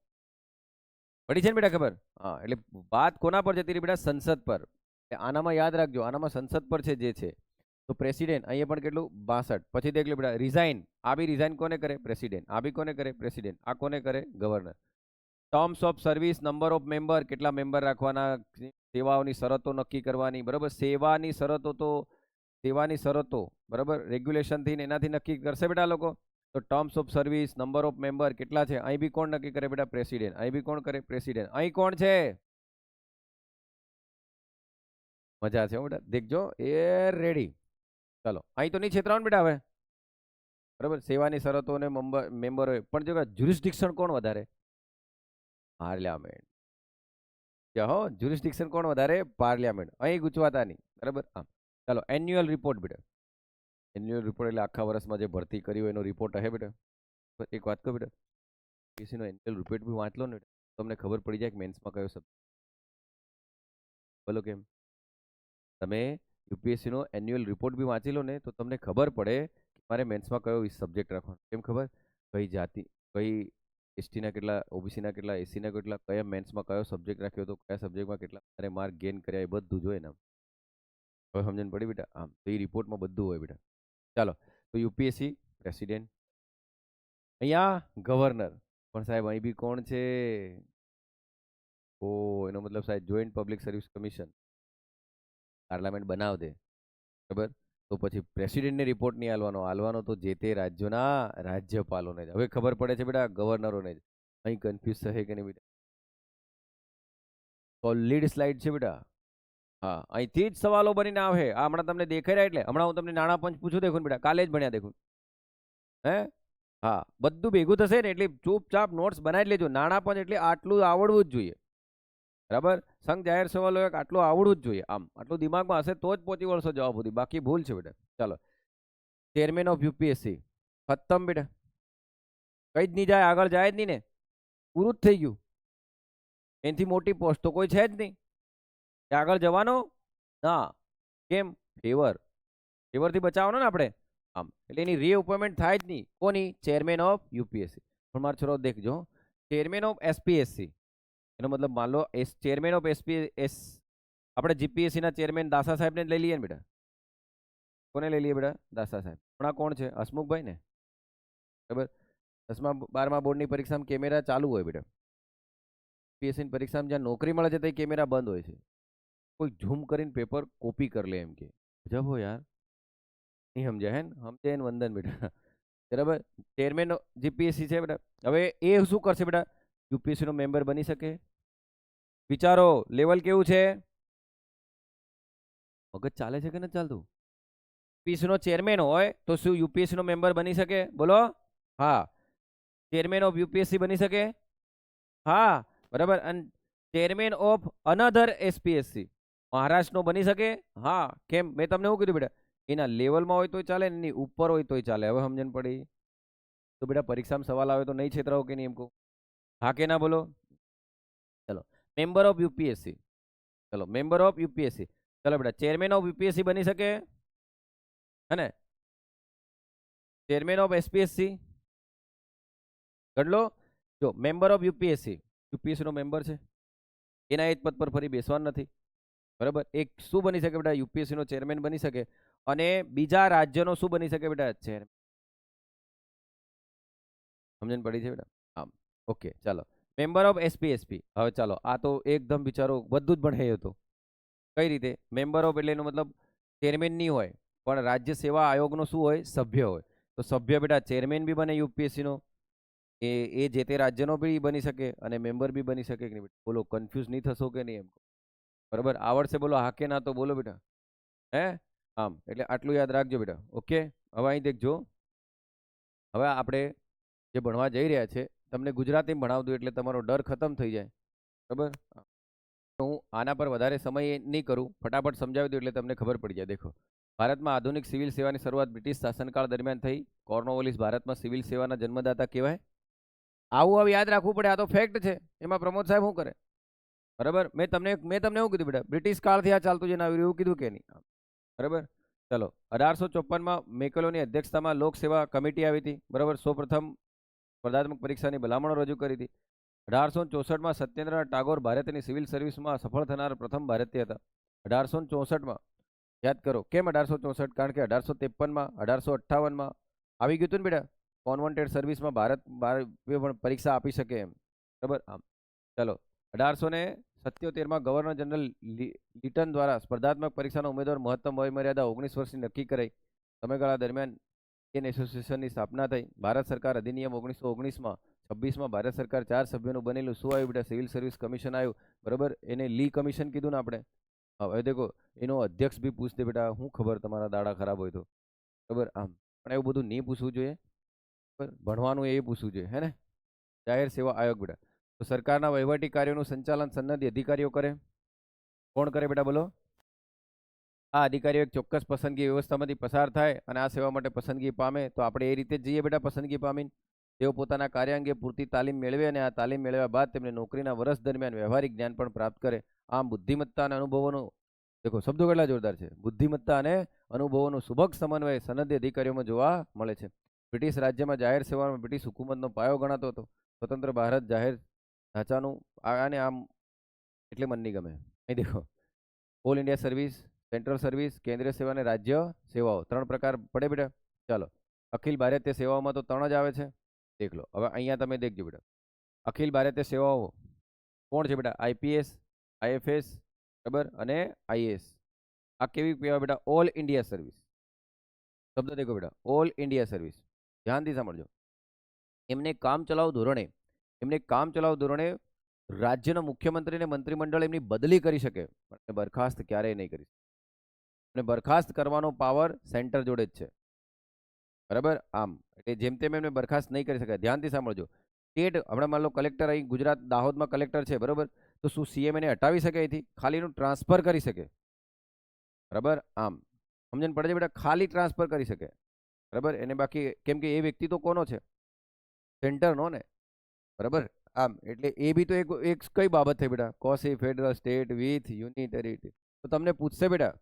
પડી છે ને બેટા ખબર? હા, એટલે વાત કોના પર જતી રહી બેટા? સંસદ પર. આનામાં યાદ રાખજો, આનામાં સંસદ પર છે જે છે. તો પ્રેસિડેન્ટ અહીંયા પણ કેટલું 62. પછી દેખ લો બેટા, રિઝાઇન. આ બી રિઝાઇન કોને કરે? પ્રેસિડેન્ટ. આ બી કોને કરે? પ્રેસિડેન્ટ. આ કોને કરે? Governor. Terms of service, number of member, કેટલા મેમ્બર રાખવાના, સેવાઓની શરતો નક્કી કરવાની, બરાબર? સેવાની શરતો બરાબર રેગ્યુલેશનથી એનાથી નક્કી કરશે બેટા લોકો. તો terms of service, number of member કેટલા છે, અહીં બી કોણ નક્કી કરે બેટા? પ્રેસિડેન્ટ. અહીં બી કોણ કરે? પ્રેસિડેન્ટ. અહીં કોણ છે? મજા છે બેટા, દેખજો એ રેડી. ચાલો, અહીં તો નહીં છેતરાવાનું બેટા હવે, બરાબર? સેવાની શરતો અને મેમ્બર હોય, પણ જો જ્યુરિસ્ડિક્શન કોણ વધારે? પાર્લિયામેન્ટ. હો, જ્યુરિસ્ડિક્શન કોણ વધારે? પાર્લિયામેન્ટ. અહીં ગુચવાતા નહીં, બરાબર? આમ ચાલો, એન્યુઅલ રિપોર્ટ બેટા. એન્યુઅલ રિપોર્ટ એટલે આખા વર્ષમાં જે ભરતી કરી હોય એનો રિપોર્ટ હે બેટા. એક વાત કહો બેટા, પીએસસીનો એન્યુઅલ રિપોર્ટ બી વાંચ લો ને, તમને ખબર પડી જાય કે મેન્સમાં કયો સબ્જેક્ટ. બોલો કેમ? તમે યુપીએસસીનો એન્યુઅલ રિપોર્ટ બી વાંચી લો ને તો તમને ખબર પડે કે મારે મેન્સમાં કયો સબ્જેક્ટ રાખવાનો. કેમ ખબર? કઈ જાતિ, કઈ એસટીના કેટલા, ઓબીસીના કેટલા, એસીના કેટલા, કયા મેન્સમાં કયો સબ્જેક્ટ રાખ્યો હતો, કયા સબ્જેક્ટમાં કેટલા મારે માર્ક ગેઇન કર્યા, એ બધું જોઈએ ને. હવે સમજણ પડી બેટા? આમ તો એ રિપોર્ટમાં બધું હોય બેટા. ચાલો, તો યુપીએસસી પ્રેસિડેન્ટ, અહીંયા ગવર્નર. પણ સાહેબ અહીં બી કોણ છે? ઓ, એનો મતલબ સાહેબ joint public service commission parliament બનાવ દે, બરાબર? તો પછી પ્રેસિડેન્ટને રિપોર્ટ નહીં હાલવાનો તો જે તે રાજ્યોના રાજ્યપાલોને જ. હવે ખબર પડે છે બેટા, ગવર્નરોને જ. અહીં કન્ફ્યુઝ થશે કે નહીં બેટા? સોલિડ સ્લાઇડ છે બેટા. હા, અહીંથી જ સવાલો બનીને આવે. આ હમણાં તમને દેખાઈ રહ્યા, એટલે હમણાં હું તમને નાણાં પંચ પૂછું, દેખું બેટા, કાલે જ ભણ્યા દેખું. હે, હા, બધું ભેગું થશે ને એટલે ચૂપચાપ નોટ્સ બનાવી લેજો. નાણાં પંચ એટલે આટલું આવડવું જ જોઈએ, બરાબર? સંઘ જાહેર સવાલો એક આટલું આવડવું જ જોઈએ. આમ આટલું દિમાગમાં હશે તો જ પહોંચી વળશો જવાબ સુધી, બાકી ભૂલ છે બેટા. ચાલો, ચેરમેન ઓફ યુપીએસસી ખતમ બેટા, કઈ જ નહીં જાય, આગળ જાય જ નહીં ને, પૂરું જ થઈ ગયું. એનાથી મોટી પોસ્ટ તો કોઈ છે જ નહીં, આગળ જવાનો ના. કેમ? ફેવરથી બચાવવાનો ને આપણે. આમ એટલે એની રીઅપોઇન્ટમેન્ટ થાય જ નહીં. કોની? Chairman of UPSC. પણ મારો છોરો દેખજો, ચેરમેન ઓફ એસપીએસસી એનો મતલબ માન લો ચેરમેન ઓફ એસપીએસ, આપણે જીપીએસસી ના ચેરમેન દાસા સાહેબને લઈ લઈએ ને બેટા. કોને લઈ લઈએ બેટા? દાસા સાહેબ. પણ આ કોણ છે? હસમુખભાઈ ને, બરાબર? 10મા 12મા બોર્ડની પરીક્ષામાં કેમેરા ચાલુ હોય બેટા. પીએસસીની પરીક્ષામાં જ્યાં નોકરી મળે છે ત્યાં કેમેરા બંધ હોય છે. કોઈ ઝૂમ કરીને પેપર કોપી કરી લે એમ કે જબ હો યાર, નહીં સમજ્યા? હે ને? સમજે ને? વંદન બેટા, બરાબર? ચેરમેન જીપીએસસી છે બેટા. હવે એ શું કરશે બેટા? યુપીએસસી નો મેમ્બર બની શકે? વિચારો, લેવલ કેવું છે? મગજ ચાલે છે કે નથી ચાલતું? યુપીએસસી નો ચેરમેન હોય તો શું યુપીએસસી નો મેમ્બર બની શકે? બોલો. હા, ચેરમેન ઓફ યુપીએસસી બની શકે? હા, બરાબર. અને ચેરમેન ઓફ અનધર એસપીએસસી મહારાષ્ટ્રનો બની શકે? હા. કેમ? મેં તમને શું કીધું બેટા? એના લેવલમાં હોય તોય ચાલે, એની ઉપર હોય તોય ચાલે. હવે સમજણ પડી? તો બેટા પરીક્ષામાં સવાલ આવે તો નહીં છેતરાવો કે નહીં એમ કહું? હા કે ના બોલો? ચલો, મેમ્બર ઓફ યુપીએસસી. ચલો, મેમ્બર ઓફ યુપીએસસી. ચલો બેટા, ચેરમેન ઓફ યુપીએસસી બની શકે હે ને? ચેરમેન ઓફ એસપીએસસી ગણલો. જો મેમ્બર ઓફ યુપીએસસી, યુપીએસસી નો મેમ્બર છે, એના એક પદ પર ફરી બેસવાનું નથી, બરાબર? એક શું બની શકે બેટા? યુપીએસસી નો ચેરમેન બની શકે. અને બીજા રાજ્યનો શું બની શકે બેટા? ચેરમેન. સમજણ પડી છે બેટા? આમ ઓકે. ચાલો, મેમ્બર ઓફ એસપીએસપી. હવે ચાલો, આ તો એકદમ બિચારો બધું જ ભણે હતો. કઈ રીતે? મેમ્બર ઓફ એટલે એનો મતલબ ચેરમેન નહીં હોય, પણ રાજ્ય સેવા આયોગનો શું હોય? સભ્ય હોય. તો સભ્ય બેટા ચેરમેન બી બને યુપીએસસી નો, એ જે તે રાજ્યનો બી બની શકે અને મેમ્બર બી બની શકે કે નહીં? બોલો, કન્ફ્યુઝ નહીં થશો કે નહીં એમ? બરાબર, આવડશે બોલો, હા કે ના તો બોલો બેટા. હે, આમ એટલે આટલું યાદ રાખજો બેટા. ઓકે, હવે અહીં દેખજો, હવે આપણે જે ભણવા જઈ રહ્યા છે તમને ગુજરાતીમાં ભણાવ દઉં એટલે તમારો ડર ખતમ થઈ જાય, બરાબર? હું આના પર વધારે સમય નહીં કરું, ફટાફટ સમજાવી દઉં એટલે તમને ખબર પડી જાય. દેખો, ભારતમાં આધુનિક સિવિલ સેવાની શરૂઆત બ્રિટિશ શાસનકાળ દરમિયાન થઈ. કોર્નવોલિસ ભારતમાં સિવિલ સેવાના જન્મદાતા કહેવાય. આવું હવે યાદ રાખવું પડે, આ તો ફેક્ટ છે. એમાં પ્રમોદ સાહેબ શું કરે? બરાબર, મેં તમને શું કીધું બેટા? બ્રિટિશ કાળથી આ ચાલતું છે, એવું કીધું કે નહીં? બરાબર. ચલો 1854 મેકલોની અધ્યક્ષતામાં લોકસેવા કમિટી આવી હતી, બરાબર. સૌપ્રથમ સ્પર્ધાત્મક પરીક્ષાની ભલામણો રજૂ કરી હતી. 1864 સત્યેન્દ્રનાથ ટાગોર ભારતની સિવિલ સર્વિસમાં સફળ થનાર પ્રથમ ભારતીય હતા. 1864 યાદ કરો કેમ 1864, કારણ કે 1853 1858 આવી ગયું હતું ને બેટા, કોન્વન્ટેડ સર્વિસમાં ભારત પણ પરીક્ષા આપી શકે એમ, બરાબર. આમ ચાલો 1877 ગવર્નર જનરલ લીટન દ્વારા સ્પર્ધાત્મક પરીક્ષાનો ઉમેદવાર મહત્તમ વય મર્યાદા 19 વર્ષની નક્કી કરાઈ. સમયગાળા દરમિયાન ઇન્ડિયન એસોસિએશનની સ્થાપના થઈ. ભારત સરકાર અધિનિયમ 1919 26 ભારત સરકાર 4 સભ્યોનું બનેલું શું આવ્યું બેટા? સિવિલ સર્વિસ કમિશન આવ્યું, બરાબર. એને લી કમિશન કીધું ને આપણે. હવે દેખો એનો અધ્યક્ષ બી પૂછતે બેટા, શું ખબર તમારા દાડા ખરાબ હોય તો, બરાબર. આમ પણ એવું બધું નહીં પૂછવું જોઈએ, બરાબર. ભણવાનું એ પૂછવું જોઈએ, હે ને. જાહેર સેવા આયોગ બેટા, તો સરકારના વહીવટી કાર્યોનું સંચાલન સનદી અધિકારીઓ કરે. કોણ કરે બેટા બોલો? આ અધિકારીઓ એક ચોક્કસ પસંદગી વ્યવસ્થામાંથી પસાર થાય અને આ સેવા માટે પસંદગી પામે, તો આપણે એ રીતે જ જઈએ બેટા પસંદગી પામીને. તેઓ પોતાના કાર્ય અંગે પૂરતી તાલીમ મેળવે અને આ તાલીમ મેળવ્યા બાદ તેમને નોકરીના વર્ષ દરમિયાન વ્યવહારિક જ્ઞાન પણ પ્રાપ્ત કરે. આમ બુદ્ધિમત્તા અને અનુભવોનું, દેખો શબ્દો કેટલા જોરદાર છે, બુદ્ધિમત્તા અને અનુભવોનું સુભગ સમન્વય સનદી અધિકારીઓમાં જોવા મળે છે. બ્રિટિશ રાજ્યમાં જાહેર સેવામાં બ્રિટિશ હુકુમતનો પાયો ગણાતો હતો. સ્વતંત્ર ભારત જાહેર ઢાંચાનું આને આમ એટલે મન નહીં ગમે. અહીં દેખો all India service, central service, કેન્દ્રીય સેવા અને રાજ્ય સેવાઓ 3 પ્રકાર પડે બેટા. ચાલો અખિલ ભારતીય સેવાઓમાં તો 3 જ આવે છે, દેખ લો. હવે અહીંયા તમે દેખજો બેટા, અખિલ ભારતીય સેવાઓ કોણ છે બેટા? આઈપીએસ, આઈએફએસ, બરાબર, અને આઈએએસ. આ કેવી કહેવાય બેટા? All India service. શબ્દ દેખો બેટા, ઓલ ઇન્ડિયા સર્વિસ. ધ્યાનથી સાંભળજો. એમને કામ ચલાવ ધોરણે રાજ્યના મુખ્યમંત્રીને મંત્રીમંડળ એમની બદલી કરી શકે, પણ બરખાસ્ત ક્યારેય નહીં કરી શકે. અને બરખાસ્ત કરવાનો પાવર સેન્ટર જોડે જ છે, બરાબર. આમ એટલે જેમ તેમ એમને બરખાસ્ત નહીં કરી શકાય. ધ્યાનથી સાંભળજો. સ્ટેટ હમણાં માન લો કલેક્ટર અહીં ગુજરાત દાહોદમાં કલેક્ટર છે, બરાબર, તો શું સીએમ એને હટાવી શકે અહીંથી? ખાલી એનું ટ્રાન્સફર કરી શકે, બરાબર. આમ સમજણ પડે છે બેટા? ખાલી ટ્રાન્સફર કરી શકે, બરાબર. એને બાકી કેમ કે એ વ્યક્તિ તો કોનો છે? સેન્ટરનો ને, બરાબર. આમ એટલે એ બી તો એક કઈ બાબત છે બેટા? Kosi federal state with unitary. તો તમને પૂછશે બેટા,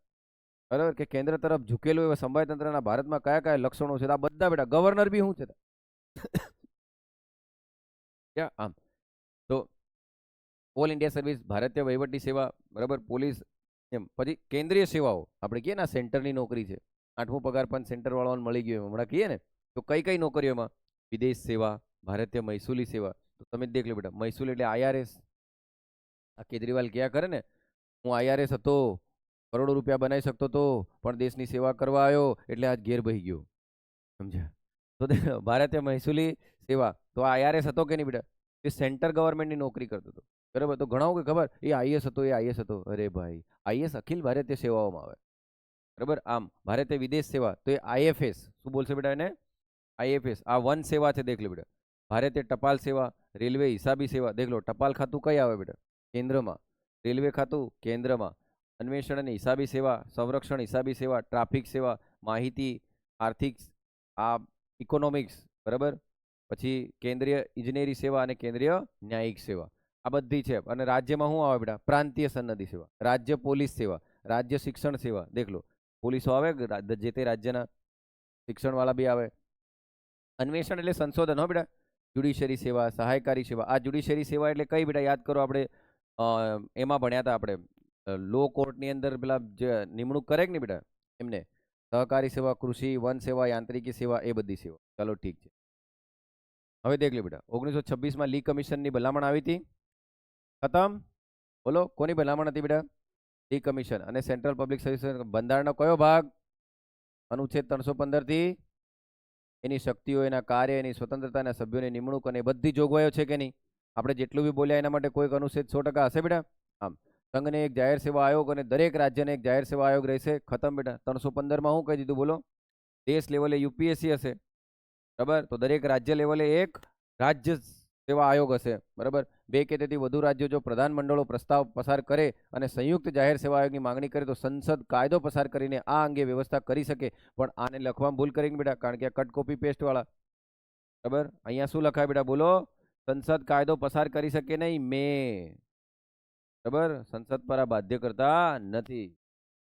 બરાબર, કે કેન્દ્ર તરફ ઝૂકેલું એવા સમવાય તંત્રના ભારતમાં કયા કયા લક્ષણો છે? આ બધા બેટા ગવર્નર બી શું છે આમ. તો ઓલ ઇન્ડિયા સર્વિસ, ભારતીય વહીવટી સેવા, બરાબર, પોલીસ, એમ. પછી કેન્દ્રીય સેવાઓ આપણે કહીએ ને સેન્ટરની નોકરી છે, 8મો પગાર પણ સેન્ટર વાળાને મળી ગયો હમણાં કહીએ ને, તો કઈ કઈ નોકરીઓમાં? વિદેશ સેવા, ભારતીય મહેસૂલી સેવા. તો તમે દેખ લો બેટા, મહેસૂલ એટલે આઈઆરએસ. આ કેજરીવાલ ક્યાં કરે ને, હું આઈઆરએસ હતો, કરોડો રૂપિયા બનાવી શકતો હતો, પણ દેશની સેવા કરવા આવ્યો એટલે આજ ઘેર બહી ગયો, સમજ્યા? તો ભારતીય મહેસૂલી સેવા, તો આઈઆરએસ હતો કે નહીં બેટા? એ સેન્ટર ગવર્મેન્ટની નોકરી કરતો હતો, બરાબર. તો ઘણા કે ખબર એ આઈએસ હતો, એ આઈએસ હતો. અરે ભાઈ, આઈએસ અખિલ ભારતીય સેવાઓમાં આવે, બરાબર. આમ ભારતીય વિદેશ સેવા, તો એ આઈએફએસ. શું બોલશે બેટા એને? આઈએફએસ. આ વન સેવા છે, દેખ લો બેટા. ભારતીય ટપાલ સેવા, રેલવે હિસાબી સેવા, દેખ લો. ટપાલ ખાતું કઈ આવે બેટા? કેન્દ્રમાં. રેલવે ખાતું કેન્દ્રમાં. અન્વેષણ અને હિસાબી સેવા, સંરક્ષણ હિસાબી સેવા, ટ્રાફિક સેવા, માહિતી, આર્થિક, આ ઇકોનોમિક્સ, બરાબર. પછી કેન્દ્રીય ઇજનેરી સેવા અને કેન્દ્રીય ન્યાયિક સેવા, આ બધી છે. અને રાજ્યમાં શું આવે બેટા? પ્રાંતીય સનદી સેવા, રાજ્ય પોલીસ સેવા, રાજ્ય શિક્ષણ સેવા. દેખ લો પોલીસો આવે, જે તે રાજ્યના શિક્ષણ વાળા બી આવે. અન્વેષણ એટલે સંશોધન, હો બેટા. જ્યુડિશરી સેવા, સહાયકારી સેવા. આ જ્યુડિશરી સેવા એટલે કઈ બેટા? યાદ કરો, આપણે એમાં ભણ્યા હતા આપણે, લો કોર્ટની અંદર પેલા જે નિમણૂક કરે કે નહીં બેટા, એમને સહકારી સેવા, કૃષિ, વન સેવા, યાંત્રિકી સેવા, એ બધી સેવા. ચાલો ઠીક છે. હવે દેખ લો બેટા, 1926 લી કમિશનની ભલામણ આવી હતી, ખતમ. બોલો કોની ભલામણ હતી બેટા? લી કમિશન. અને સેન્ટ્રલ પબ્લિક સર્વિસ બંધારણનો કયો ભાગ? અનુચ્છેદ 315 થી એની શક્તિઓ, એના કાર્ય, એની સ્વતંત્રતાના સભ્યોની નિમણૂક અને બધી જોગવાઈઓ છે કે નહીં? આપણે જેટલું બી બોલ્યા એના માટે કોઈક અનુચ્છેદ 100% હશે બેટા. આમ સંઘને એક જાહેર સેવા આયોગ અને દરેક રાજ્યને એક જાહેર સેવા આયોગ રહેશે, ખતમ બેટા. 315 શું કહી દીધું બોલો? દેશ લેવલે યુપીએસસી હશે, બરાબર. તો દરેક રાજ્ય લેવલે એક રાજ્ય સેવા આયોગ હશે, બરાબર. 2 કે તેથી વધુ રાજ્યો જો પ્રધાન મંડળો પ્રસ્તાવ પસાર કરે અને સંયુક્ત જાહેર સેવા આયોગની માંગણી કરે તો સંસદ કાયદો પસાર કરીને આ અંગે વ્યવસ્થા કરી શકે. પણ આને લખવામાં ભૂલ કરીને બેટા, કારણ કે આ કટ કોપી પેસ્ટ વાળા, બરાબર. અહીંયા શું લખાય બેટા બોલો? સંસદ કાયદો પસાર કરી શકે નહીં, બરાબર. સંસદ પર આ બાધ્ય કરતા નથી,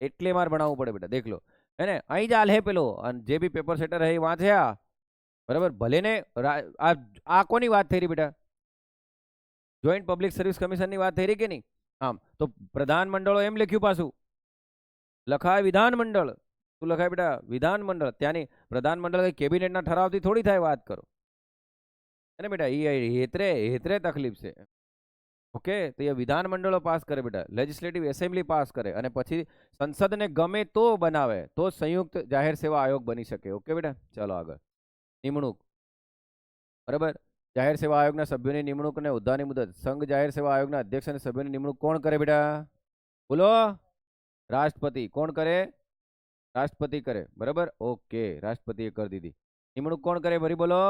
એટલે મારે ભણાવવું પડે બેટા. દેખ લો, હે ને અહીં જ હાલ હે પેલો અને જે બી પેપર સેટર હે એ વાંચે આ બરાબર ભલે ને આ કોની વાત થઈ રહી બેટા જોઈન્ટ પબ્લિક સર્વિસ કમિશનની વાત થઈ રહી કે નહીં આમ તો પ્રધાન મંડળો એમ લખ્યું પાછું લખાય વિધાન મંડળ શું લખાય બેટા વિધાન મંડળ ત્યાંની પ્રધાન મંડળ કેબિનેટના ઠરાવથી થોડી થાય વાત કરો ને બેટા એ હેતરે હેતરે તકલીફ છે ઓકે તો એ વિધાન મંડળો પાસ કરે બેટા લેજિસ્લેટિવ એસેમ્બલી પાસ કરે અને પછી સંસદને ગમે તો બનાવે તો સંયુક્ત જાહેર સેવા આયોગ બની શકે ઓકે બેટા ચાલો આગળ નિમણૂક બરાબર જાહેર સેવા આયોગના સભ્યોની નિમણૂક અને હોદ્દાની મુદત સંઘ જાહેર સેવા આયોગના અધ્યક્ષ અને સભ્યોની નિમણૂક કોણ કરે બેટા બોલો રાષ્ટ્રપતિ કોણ કરે રાષ્ટ્રપતિ કરે બરાબર ઓકે રાષ્ટ્રપતિએ કરી દીધી નિમણૂક કોણ કરે ફરી બોલો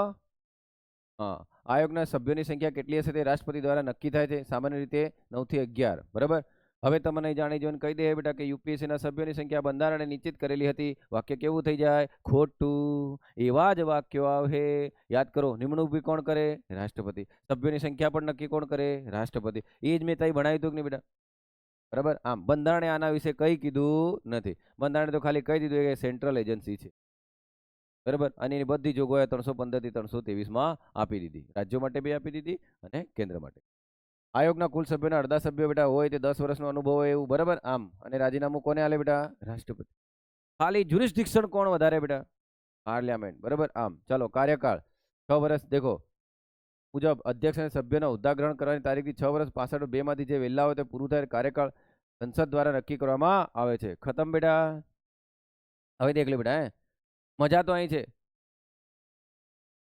હા આયોગના સભ્યોની સંખ્યા કેટલી હશે તે રાષ્ટ્રપતિ દ્વારા નક્કી થાય છે સામાન્ય રીતે 9 થી 11 બરાબર હવે તમને જાણી જોઈને કહી દે બેટા કે યુપીએસસીના સભ્યોની સંખ્યા બંધારણે નિશ્ચિત કરેલી હતી વાક્ય કેવું થઈ જાય ખોટું એવા જ વાક્યો આવે યાદ કરો નિમણૂક બી કોણ કરે રાષ્ટ્રપતિ સભ્યોની સંખ્યા પણ નક્કી કોણ કરે રાષ્ટ્રપતિ એ જ મેં તઈ ભણાવ્યું હતું કે નહીં બેટા બરાબર આમ બંધારણે આના વિશે કંઈ કીધું નથી બંધારણે તો ખાલી કહી દીધું કે સેન્ટ્રલ એજન્સી છે બરાબર અને એની બધી જોગવાઈ 315 થી 323 આપી દીધી રાજ્યો માટે બી આપી દીધી અને કેન્દ્ર માટે આયોગના કુલ સભ્યોના અડધા સભ્યો બેટા હોય તે 10 વર્ષનો અનુભવ હોય એવું બરાબર આમ અને રાજીનામું કોને આલે બેટા રાષ્ટ્રપતિ ખાલી જ્યુરિસ્ડિક્શન કોણ વધારે બેટા પાર્લિયામેન્ટ બરાબર આમ ચાલો કાર્યકાળ 6 વર્ષ દેખો મુજબ અધ્યક્ષ અને સભ્યોના હોદ્દા ગ્રહણ કરવાની તારીખથી 6 વર્ષ 65 માંથી જે વહેલા હોય તે પૂરું થાય કાર્યકાળ સંસદ દ્વારા નક્કી કરવામાં આવે છે ખતમ બેટા હવે દેખ લે બેટા મજા તો અહીં છે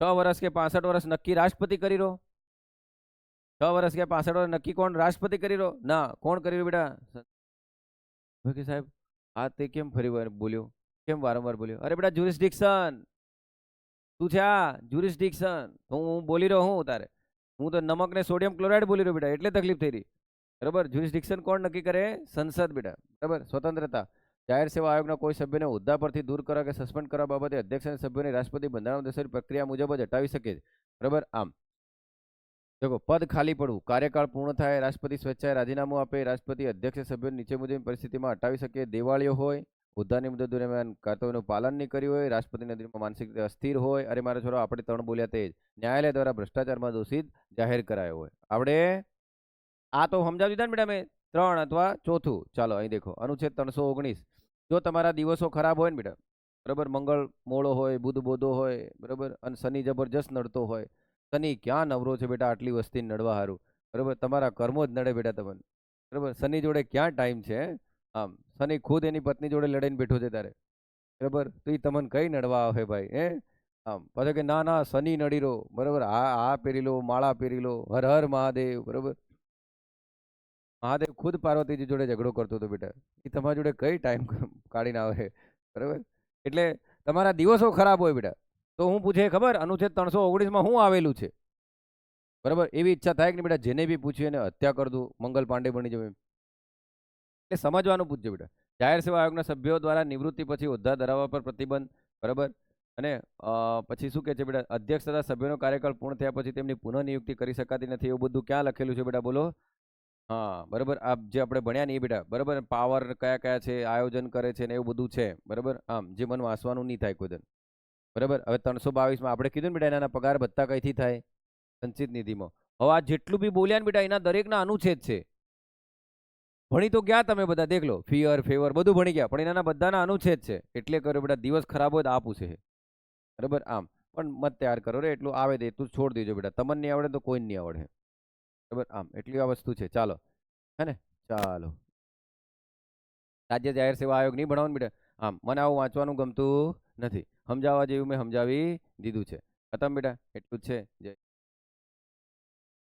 6 વર્ષ કે 65 વર્ષ નક્કી રાષ્ટ્રપતિ કરી રહ્યો 6 વર્ષ કે 65 વર્ષ નક્કી કોણ રાષ્ટ્રપતિ કરી રહ્યો ના કોણ કરી રહ્યો બેટા કે સાહેબ આ તે કેમ ફરી વાર બોલ્યો કેમ વારંવાર બોલ્યો અરે બેટા જ્યુરિસ્ડિક્શન તું છે આ જ્યુરિસ્ડિક્શન હું બોલી રહ્યો હું તારે હું તો નમક ને સોડિયમ ક્લોરાઇડ બોલી રહ્યો બેટા એટલે તકલીફ થઈ રહી બરાબર જ્યુરિસ્ડિક્શન કોણ નક્કી કરે સંસદ બેટા બરાબર સ્વતંત્રતા જાહેર સેવા આયોગના કોઈ સભ્યને હોદ્દા પરથી દૂર કરવા કે સસ્પેન્ડ કરવા બાબતે અધ્યક્ષ અને સભ્યોને રાષ્ટ્રપતિ બંધારણ દર્શાવેલી પ્રક્રિયા મુજબ જ હટાવી શકે છે બરાબર આમ देखो पद खाली પડવું કાર્યકાળ પૂર્ણ થાય રાષ્ટ્રપતિ સ્વેચ્છાએ રાજીનામું આપે રાષ્ટ્રપતિ અધ્યક્ષ સભ્યો નીચે મુજબની પરિસ્થિતિમાં હટાવી શકે દેવાળીઓ હોય હોદ્દાની મુદત દરમિયાન કર્તવ્યનું પાલન નહીં કર્યું હોય રાષ્ટ્રપતિના દિલમાં માનસિક રીતે અસ્થિર હોય અરે મારા છોરો આપણે 3 બોલ્યા તે જ ન્યાયાલય દ્વારા ભ્રષ્ટાચારમાં દોષિત જાહેર કરાયો હોય આપણે આ તો સમજાવી દીધા ને બેટા મેં 3 અથવા ચોથું ચાલો અહીં દેખો અનુચ્છેદ 319 જો તમારા દિવસો ખરાબ હોય ને બેટા બરાબર મંગળ મોળો હોય બુધ બોધો હોય બરાબર અને શનિ જબરજસ્ત નડતો હોય શનિ ક્યાં નવરો છે બેટા આટલી વસ્તી નડવા હારું બરાબર તમારા કર્મો જ નડે બેટા તમને બરાબર શનિ જોડે ક્યાં ટાઈમ છે આમ શનિ ખુદ એની પત્ની જોડે લડાઈને બેઠો છે તારે બરાબર તો એ તમને કઈ નડવા આવે ભાઈ હે આમ પછી કે ના ના શનિ નડી રો બરાબર આ પહેરી લો માળા પહેરી લો હર હર મહાદેવ બરાબર મહાદેવ ખુદ પાર્વતીજી જોડે ઝઘડો કરતો હતો બેટા એ તમારા જોડે કઈ ટાઈમ કાઢીને આવે બરાબર એટલે તમારા દિવસો ખરાબ હોય બેટા તો હું પૂછે ખબર અનુચ્છેદ 319 શું આવેલું છે બરાબર એવી ઈચ્છા થાય કે બેટા જેને બી પૂછ્યું એને હત્યા કરી દઉં મંગલ પાંડે બની જવું એટલે સમજવાનું પૂછજો બેટા જાહેર સેવા આયોગના સભ્યો દ્વારા નિવૃત્તિ પછી હોદ્દા ધરાવવા પર પ્રતિબંધ બરાબર અને પછી શું કહે છે બેટા અધ્યક્ષ તથા સભ્યોનો કાર્યકાળ પૂર્ણ થયા પછી તેમની પુનઃનિયુક્તિ કરી શકાતી નથી એવું બધું ક્યાં લખેલું છે બેટા બોલો હા બરાબર આ જે આપણે ભણ્યા નહીં બેટા બરાબર પાવર કયા કયા છે આયોજન કરે છે ને એવું બધું છે બરાબર આમ જે મન વાંચવાનું નહીં થાય કોઈ બરાબર હવે 322 આપણે કીધું ને બેટા એના પગાર ભત્તા કઈથી થાય સંચિત નિધિમાં હવે આ જેટલું બી બોલ્યા ને બેટા એના દરેકના અનુચ્છેદ છે ભણી તો ગયા તમે બધા દેખ લો ફિયર ફેવર બધું ભણી ગયા પણ એના બધાના અનુચ્છેદ છે એટલે કર્યો બેટા દિવસ ખરાબ હોય તો આ પૂછે બરાબર આમ પણ મત તૈયાર કરો રે એટલું આવે દે એટલું છોડ દેજો બેટા તમને નહીં આવડે તો કોઈ નહીં આવડે બરાબર આમ એટલી આ વસ્તુ છે ચાલો હે ને ચાલો રાજ્ય જાહેર સેવા આયોગ નહીં ભણાવવાનું બેટા આમ મને આવું વાંચવાનું ગમતું નથી સમજાવવા જેવું મેં સમજાવી દીધું છે ખતમ બેટા એટલું જ છે જય